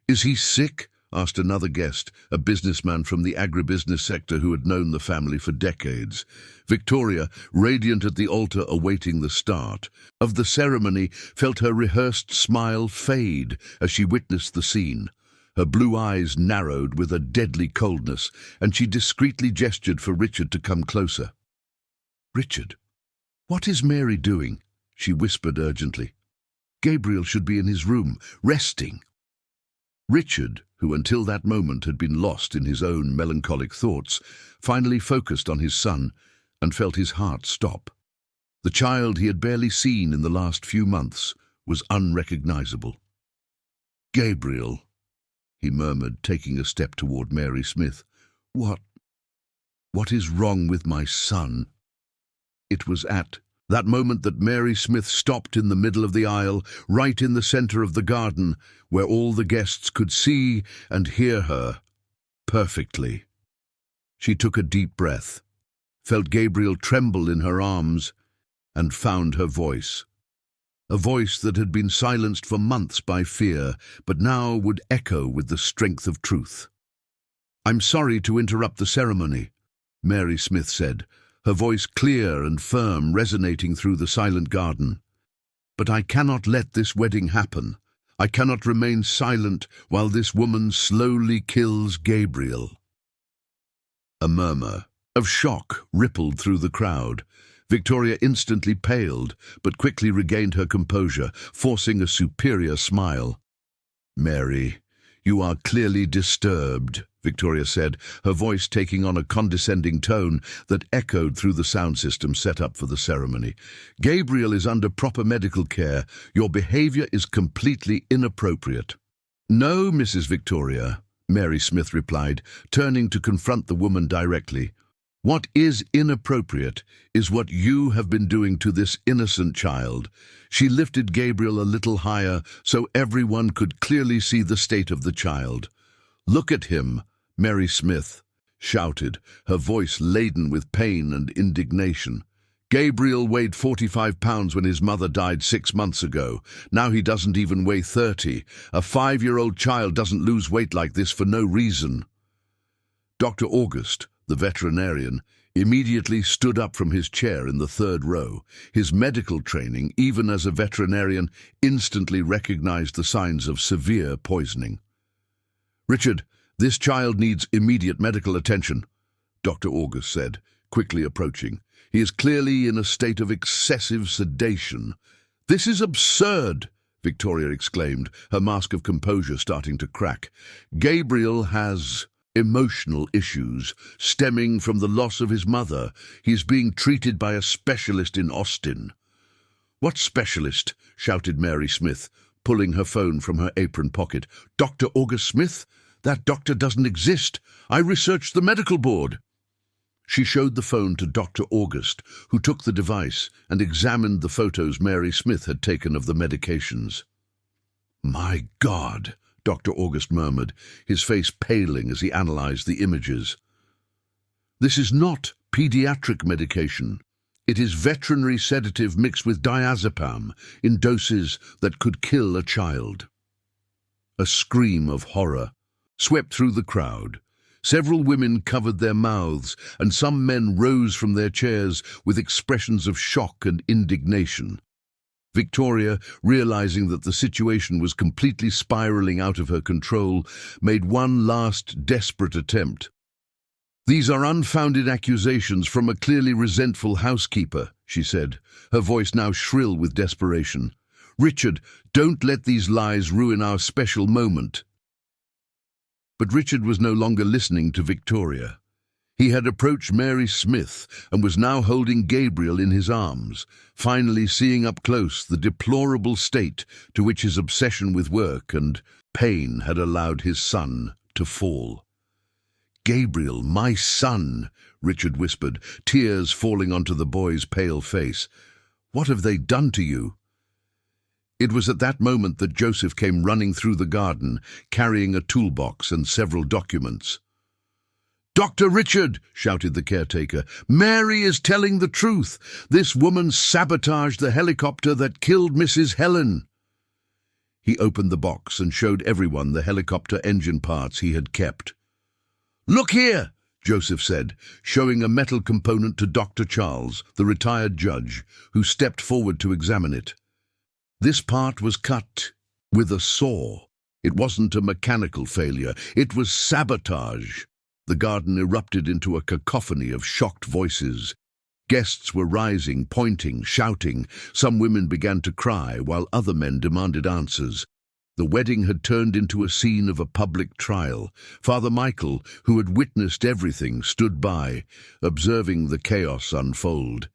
"Is he sick?" asked another guest, a businessman from the agribusiness sector who had known the family for decades. Victoria, radiant at the altar awaiting the start of the ceremony, felt her rehearsed smile fade as she witnessed the scene. Her blue eyes narrowed with a deadly coldness, and she discreetly gestured for Richard to come closer. "Richard, what is Mary doing?" she whispered urgently. "Gabriel should be in his room, resting." Richard, who until that moment had been lost in his own melancholic thoughts, finally focused on his son and felt his heart stop. The child he had barely seen in the last few months was unrecognizable. "Gabriel," he murmured, taking a step toward Mary Smith. What is wrong with my son?" It was at that moment that Mary Smith stopped in the middle of the aisle, right in the center of the garden, where all the guests could see and hear her perfectly. She took a deep breath, felt Gabriel tremble in her arms, and found her voice. A voice that had been silenced for months by fear, but now would echo with the strength of truth. "I'm sorry to interrupt the ceremony," Mary Smith said, her voice clear and firm, resonating through the silent garden. "But I cannot let this wedding happen. I cannot remain silent while this woman slowly kills Gabriel." A murmur of shock rippled through the crowd. Victoria instantly paled, but quickly regained her composure, forcing a superior smile. "Mary, you are clearly disturbed," Victoria said, her voice taking on a condescending tone that echoed through the sound system set up for the ceremony. "Gabriel is under proper medical care. Your behavior is completely inappropriate." "No, Mrs. Victoria," Mary Smith replied, turning to confront the woman directly. "What is inappropriate is what you have been doing to this innocent child." She lifted Gabriel a little higher so everyone could clearly see the state of the child. "Look at him," Mary Smith shouted, her voice laden with pain and indignation. "Gabriel weighed 45 pounds when his mother died 6 months ago. Now he doesn't even weigh 30. A 5-year-old child doesn't lose weight like this for no reason." Dr. August, the veterinarian, immediately stood up from his chair in the third row. His medical training, even as a veterinarian, instantly recognized the signs of severe poisoning. "Richard, this child needs immediate medical attention," Dr. August said, quickly approaching. "He is clearly in a state of excessive sedation." "This is absurd," Victoria exclaimed, her mask of composure starting to crack. "Gabriel has emotional issues stemming from the loss of his mother. He's being treated by a specialist in Austin." "What specialist?" shouted Mary Smith, pulling her phone from her apron pocket. "Dr. August Smith? That doctor doesn't exist. I researched the medical board." She showed the phone to Dr. August, who took the device and examined the photos Mary Smith had taken of the medications. "My God," Dr. August murmured, his face paling as he analyzed the images. "This is not pediatric medication. It is veterinary sedative mixed with diazepam in doses that could kill a child." A scream of horror swept through the crowd. Several women covered their mouths, and some men rose from their chairs with expressions of shock and indignation. Victoria, realizing that the situation was completely spiraling out of her control, made one last desperate attempt. "These are unfounded accusations from a clearly resentful housekeeper," she said, her voice now shrill with desperation. "Richard, don't let these lies ruin our special moment." But Richard was no longer listening to Victoria. He had approached Mary Smith and was now holding Gabriel in his arms, finally seeing up close the deplorable state to which his obsession with work and pain had allowed his son to fall. "Gabriel, my son," Richard whispered, tears falling onto the boy's pale face. "What have they done to you?" It was at that moment that Joseph came running through the garden, carrying a toolbox and several documents. "Dr. Richard," shouted the caretaker, "Mary is telling the truth. This woman sabotaged the helicopter that killed Mrs. Helen." He opened the box and showed everyone the helicopter engine parts he had kept. "Look here," Joseph said, showing a metal component to Dr. Charles, the retired judge, who stepped forward to examine it. This part was cut with a saw. It wasn't a mechanical failure, it was sabotage. The garden erupted into a cacophony of shocked voices. Guests were rising, pointing, shouting. Some women began to cry, while other men demanded answers. The wedding had turned into a scene of a public trial. Father Michael, who had witnessed everything, stood by, observing the chaos unfold.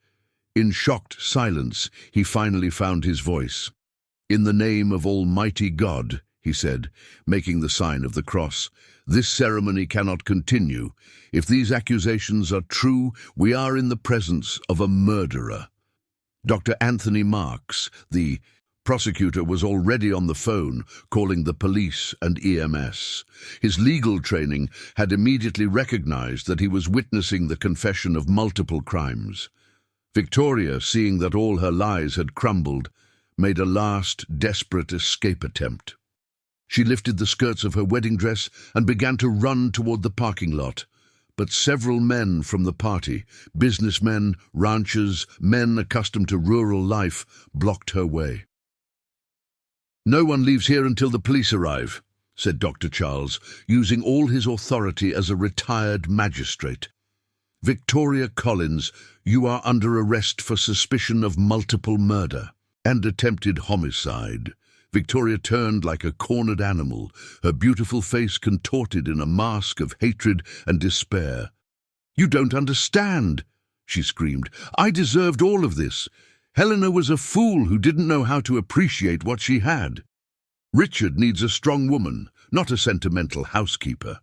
In shocked silence, he finally found his voice. "In the name of Almighty God," he said, making the sign of the cross, "this ceremony cannot continue. If these accusations are true, we are in the presence of a murderer." Dr. Anthony Marks, the prosecutor, was already on the phone, calling the police and EMS. His legal training had immediately recognized that he was witnessing the confession of multiple crimes. Victoria, seeing that all her lies had crumbled, made a last, desperate escape attempt. She lifted the skirts of her wedding dress and began to run toward the parking lot. But several men from the party, businessmen, ranchers, men accustomed to rural life, blocked her way. "No one leaves here until the police arrive," said Dr. Charles, using all his authority as a retired magistrate. "Victoria Collins, you are under arrest for suspicion of multiple murder and attempted homicide." Victoria turned like a cornered animal, her beautiful face contorted in a mask of hatred and despair. "You don't understand," she screamed. "I deserved all of this. Helena was a fool who didn't know how to appreciate what she had. Richard needs a strong woman, not a sentimental housekeeper."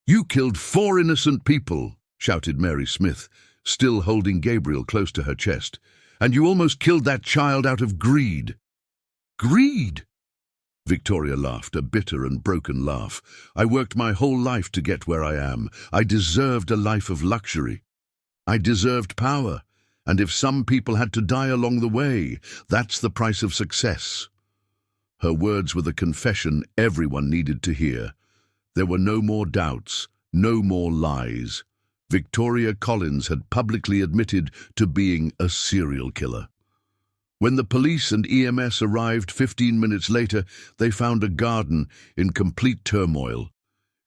"You killed 4 innocent people," shouted Mary Smith, still holding Gabriel close to her chest. "And you almost killed that child out of greed." "Greed?" Victoria laughed, a bitter and broken laugh. "I worked my whole life to get where I am. I deserved a life of luxury. I deserved power. And if some people had to die along the way, that's the price of success." Her words were the confession everyone needed to hear. There were no more doubts, no more lies. Victoria Collins had publicly admitted to being a serial killer. When the police and EMS arrived 15 minutes later, they found a garden in complete turmoil.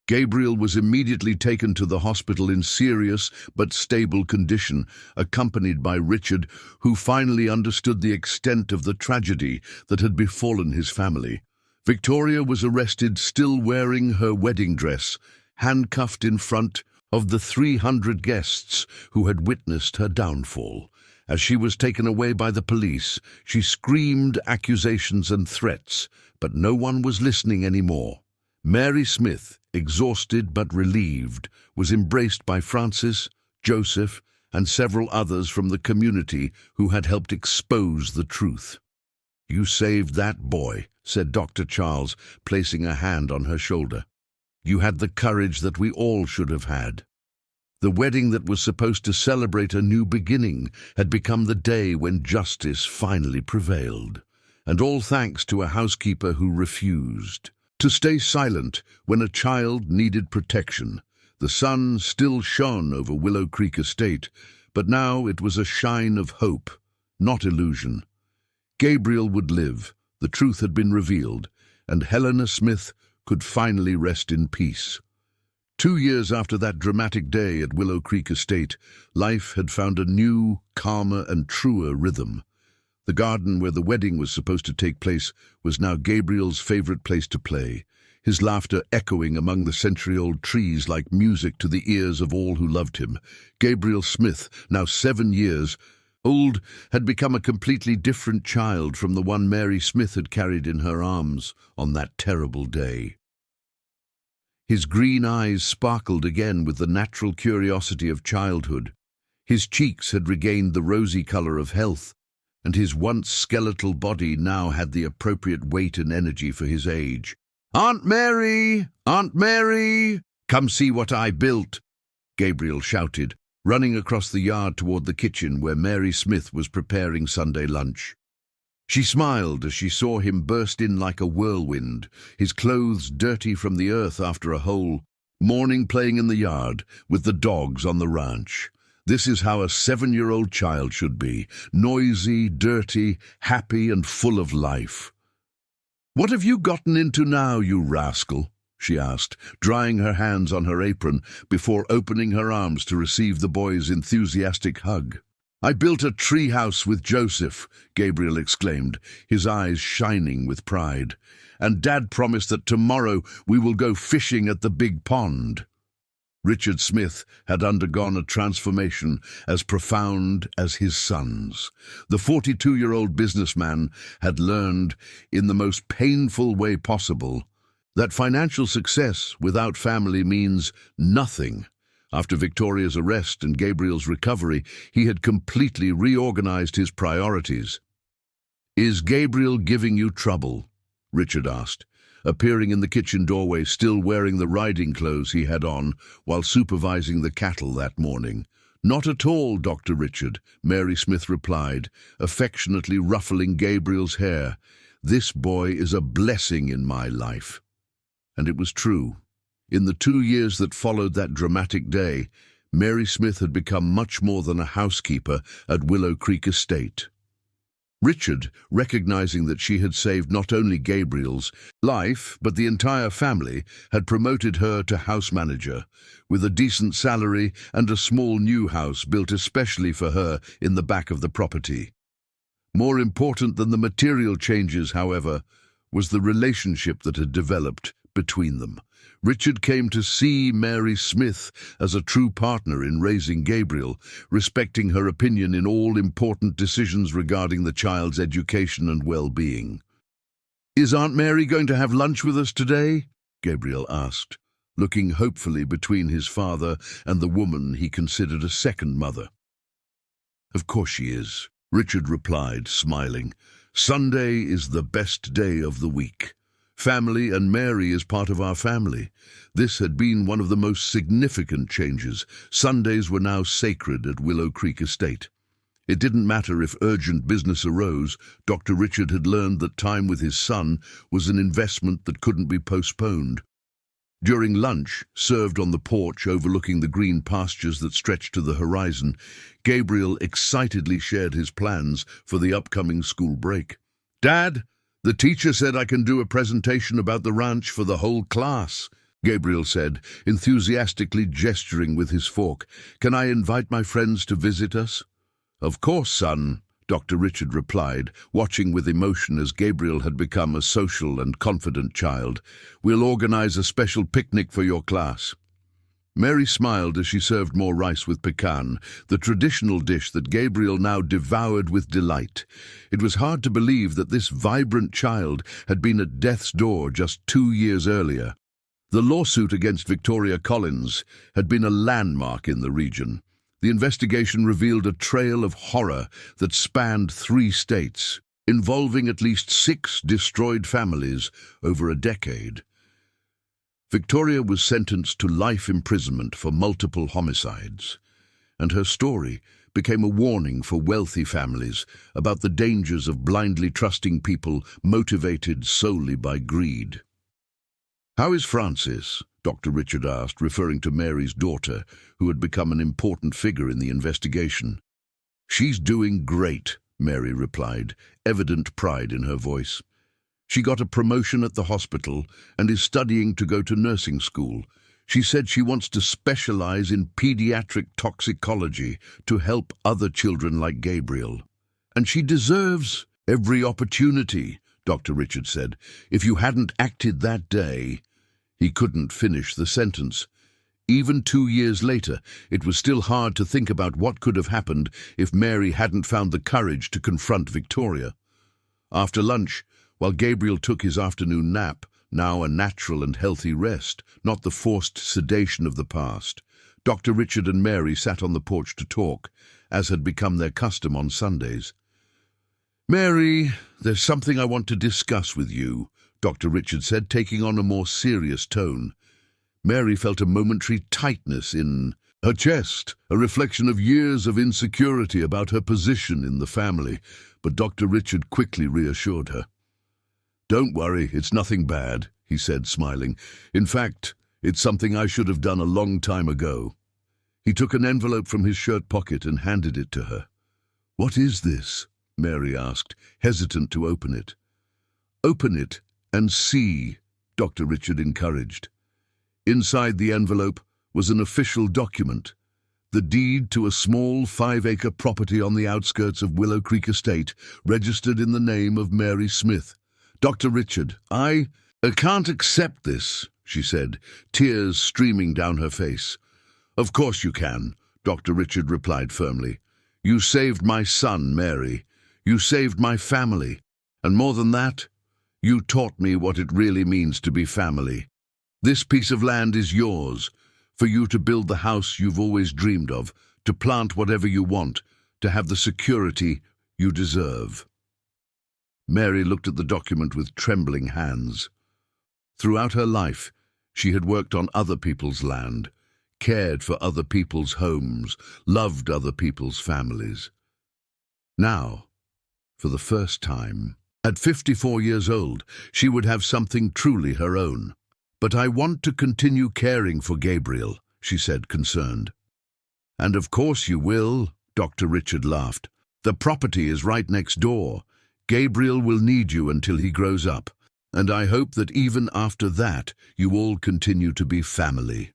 Gabriel was immediately taken to the hospital in serious but stable condition, accompanied by Richard, who finally understood the extent of the tragedy that had befallen his family. Victoria was arrested still wearing her wedding dress, handcuffed in front of the 300 guests who had witnessed her downfall. As she was taken away by the police, she screamed accusations and threats, but no one was listening anymore. Mary Smith, exhausted but relieved, was embraced by Francis, Joseph, and several others from the community who had helped expose the truth. "You saved that boy," said Dr. Charles, placing a hand on her shoulder. "You had the courage that we all should have had." The wedding that was supposed to celebrate a new beginning had become the day when justice finally prevailed, and all thanks to a housekeeper who refused to stay silent when a child needed protection. The sun still shone over Willow Creek Estate, but now it was a shine of hope, not illusion. Gabriel would live, the truth had been revealed, and Helena Smith could finally rest in peace. 2 years after that dramatic day at Willow Creek Estate, life had found a new, calmer and truer rhythm. The garden where the wedding was supposed to take place was now Gabriel's favorite place to play, his laughter echoing among the century-old trees like music to the ears of all who loved him. Gabriel Smith, now 7 years old, had become a completely different child from the one Mary Smith had carried in her arms on that terrible day. His green eyes sparkled again with the natural curiosity of childhood. His cheeks had regained the rosy color of health, and his once skeletal body now had the appropriate weight and energy for his age. "Aunt Mary! Aunt Mary! Come see what I built!" Gabriel shouted, running across the yard toward the kitchen where Mary Smith was preparing Sunday lunch. She smiled as she saw him burst in like a whirlwind, his clothes dirty from the earth after a whole morning playing in the yard with the dogs on the ranch. This is how a 7-year-old child should be, noisy, dirty, happy, and full of life. "What have you gotten into now, you rascal?" she asked, drying her hands on her apron before opening her arms to receive the boy's enthusiastic hug. "I built a tree house with Joseph," Gabriel exclaimed, his eyes shining with pride. "And Dad promised that tomorrow we will go fishing at the big pond." Richard Smith had undergone a transformation as profound as his son's. The 42-year-old businessman had learned, in the most painful way possible, that financial success without family means nothing. After Victoria's arrest and Gabriel's recovery, he had completely reorganized his priorities. "Is Gabriel giving you trouble?" Richard asked, appearing in the kitchen doorway still wearing the riding clothes he had on while supervising the cattle that morning. "Not at all, Dr. Richard," Mary Smith replied, affectionately ruffling Gabriel's hair. "This boy is a blessing in my life." And it was true. In the 2 years that followed that dramatic day, Mary Smith had become much more than a housekeeper at Willow Creek Estate. Richard, recognizing that she had saved not only Gabriel's life, but the entire family, had promoted her to house manager, with a decent salary and a small new house built especially for her in the back of the property. More important than the material changes, however, was the relationship that had developed between them. Richard came to see Mary Smith as a true partner in raising Gabriel, respecting her opinion in all important decisions regarding the child's education and well-being. "Is Aunt Mary going to have lunch with us today?" Gabriel asked, looking hopefully between his father and the woman he considered a second mother. "Of course she is," Richard replied, smiling. "Sunday is the best day of the week. Family, and Mary is part of our family." This had been one of the most significant changes. Sundays were now sacred at Willow Creek Estate. It didn't matter if urgent business arose. Dr. Richard had learned that time with his son was an investment that couldn't be postponed. During lunch, served on the porch overlooking the green pastures that stretched to the horizon, Gabriel excitedly shared his plans for the upcoming school break. "Dad, the teacher said I can do a presentation about the ranch for the whole class," Gabriel said, enthusiastically gesturing with his fork. "Can I invite my friends to visit us?" "Of course, son," Dr. Richard replied, watching with emotion as Gabriel had become a social and confident child. "We'll organize a special picnic for your class." Mary smiled as she served more rice with pecan, the traditional dish that Gabriel now devoured with delight. It was hard to believe that this vibrant child had been at death's door just 2 years earlier. The lawsuit against Victoria Collins had been a landmark in the region. The investigation revealed a trail of horror that spanned 3 states, involving at least 6 destroyed families over a decade. Victoria was sentenced to life imprisonment for multiple homicides, and her story became a warning for wealthy families about the dangers of blindly trusting people motivated solely by greed. "How is Frances?" Dr. Richard asked, referring to Mary's daughter, who had become an important figure in the investigation. "She's doing great," Mary replied, evident pride in her voice. "She got a promotion at the hospital and is studying to go to nursing school. She said she wants to specialize in pediatric toxicology to help other children like Gabriel. And she deserves every opportunity," Dr. Richard said. "If you hadn't acted that day—" He couldn't finish the sentence. Even 2 years later, it was still hard to think about what could have happened if Mary hadn't found the courage to confront Victoria. After lunch, while Gabriel took his afternoon nap, now a natural and healthy rest, not the forced sedation of the past, Dr. Richard and Mary sat on the porch to talk, as had become their custom on Sundays. "Mary, there's something I want to discuss with you," Dr. Richard said, taking on a more serious tone. Mary felt a momentary tightness in her chest, a reflection of years of insecurity about her position in the family, but Dr. Richard quickly reassured her. "Don't worry, it's nothing bad," he said, smiling. "In fact, it's something I should have done a long time ago." He took an envelope from his shirt pocket and handed it to her. "What is this?" Mary asked, hesitant to open it. "Open it "And see," Dr. Richard encouraged. Inside the envelope was an official document, the deed to a small 5-acre property on the outskirts of Willow Creek Estate, registered in the name of Mary Smith. "Dr. Richard, I can't accept this," she said, tears streaming down her face. "Of course you can," Dr. Richard replied firmly. "You saved my son, Mary. You saved my family. And more than that, you taught me what it really means to be family. This piece of land is yours, for you to build the house you've always dreamed of, to plant whatever you want, to have the security you deserve." Mary looked at the document with trembling hands. Throughout her life, she had worked on other people's land, cared for other people's homes, loved other people's families. Now, for the first time, at 54 years old, she would have something truly her own. "But I want to continue caring for Gabriel," she said, concerned. "And of course you will," Dr. Richard laughed. "The property is right next door. Gabriel will need you until he grows up, and I hope that even after that you all continue to be family."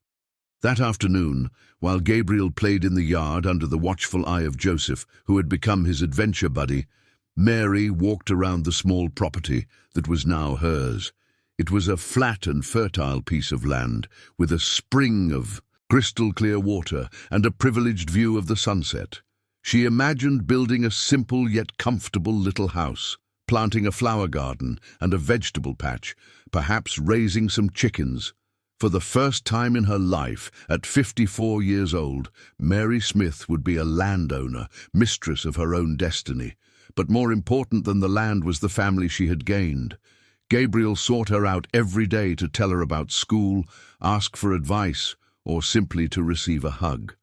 That afternoon, while Gabriel played in the yard under the watchful eye of Joseph, who had become his adventure buddy, Mary walked around the small property that was now hers. It was a flat and fertile piece of land, with a spring of crystal-clear water and a privileged view of the sunset. She imagined building a simple yet comfortable little house, planting a flower garden and a vegetable patch, perhaps raising some chickens. For the first time in her life, at 54 years old, Mary Smith would be a landowner, mistress of her own destiny. But more important than the land was the family she had gained. Gabriel sought her out every day to tell her about school, ask for advice, or simply to receive a hug.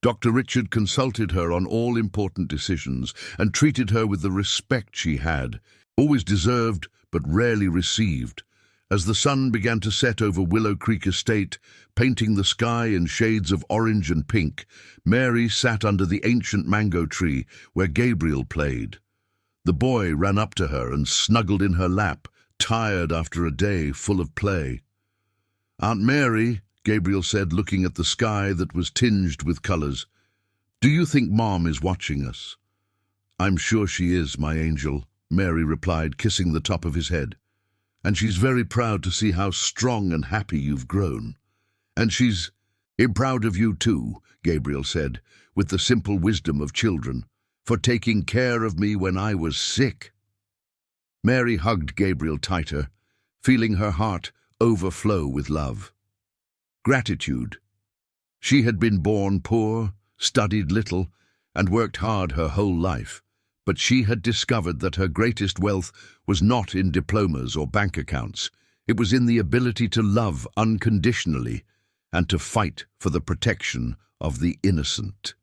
Dr. Richard consulted her on all important decisions and treated her with the respect she had, always deserved but rarely received. As the sun began to set over Willow Creek Estate, painting the sky in shades of orange and pink, Mary sat under the ancient mango tree where Gabriel played. The boy ran up to her and snuggled in her lap, tired after a day full of play. "Aunt Mary," Gabriel said, looking at the sky that was tinged with colors, "do you think Mom is watching us?" "I'm sure she is, my angel," Mary replied, kissing the top of his head. "And she's very proud to see how strong and happy you've grown. And she's proud of you too," Gabriel said, with the simple wisdom of children, "for taking care of me when I was sick." Mary hugged Gabriel tighter, feeling her heart overflow with love. Gratitude. She had been born poor, studied little, and worked hard her whole life. But she had discovered that her greatest wealth was not in diplomas or bank accounts. It was in the ability to love unconditionally and to fight for the protection of the innocent.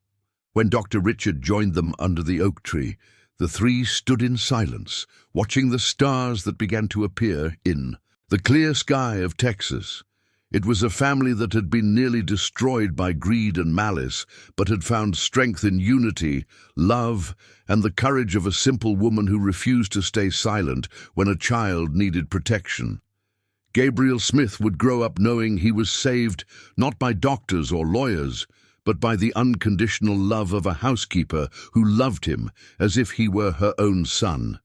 When Dr. Richard joined them under the oak tree, the three stood in silence, watching the stars that began to appear in the clear sky of Texas. It was a family that had been nearly destroyed by greed and malice, but had found strength in unity, love, and the courage of a simple woman who refused to stay silent when a child needed protection. Gabriel Smith would grow up knowing he was saved not by doctors or lawyers, but by the unconditional love of a housekeeper who loved him as if he were her own son.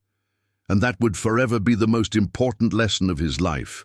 And that would forever be the most important lesson of his life,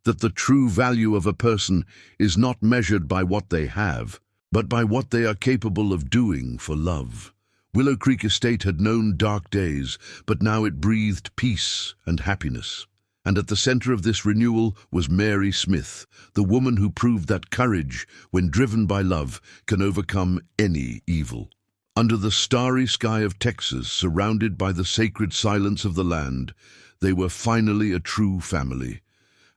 that the true value of a person is not measured by what they have, but by what they are capable of doing for love. Willow Creek Estate had known dark days, but now it breathed peace and happiness. And at the center of this renewal was Mary Smith, the woman who proved that courage, when driven by love, can overcome any evil. Under the starry sky of Texas, surrounded by the sacred silence of the land, they were finally a true family.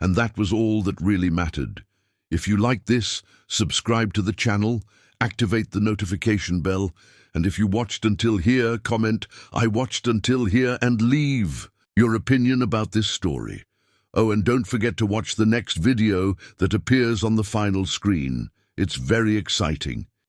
And that was all that really mattered. If you like this, subscribe to the channel, activate the notification bell, and if you watched until here, comment, "I watched until here," and leave your opinion about this story. Oh, and don't forget to watch the next video that appears on the final screen. It's very exciting.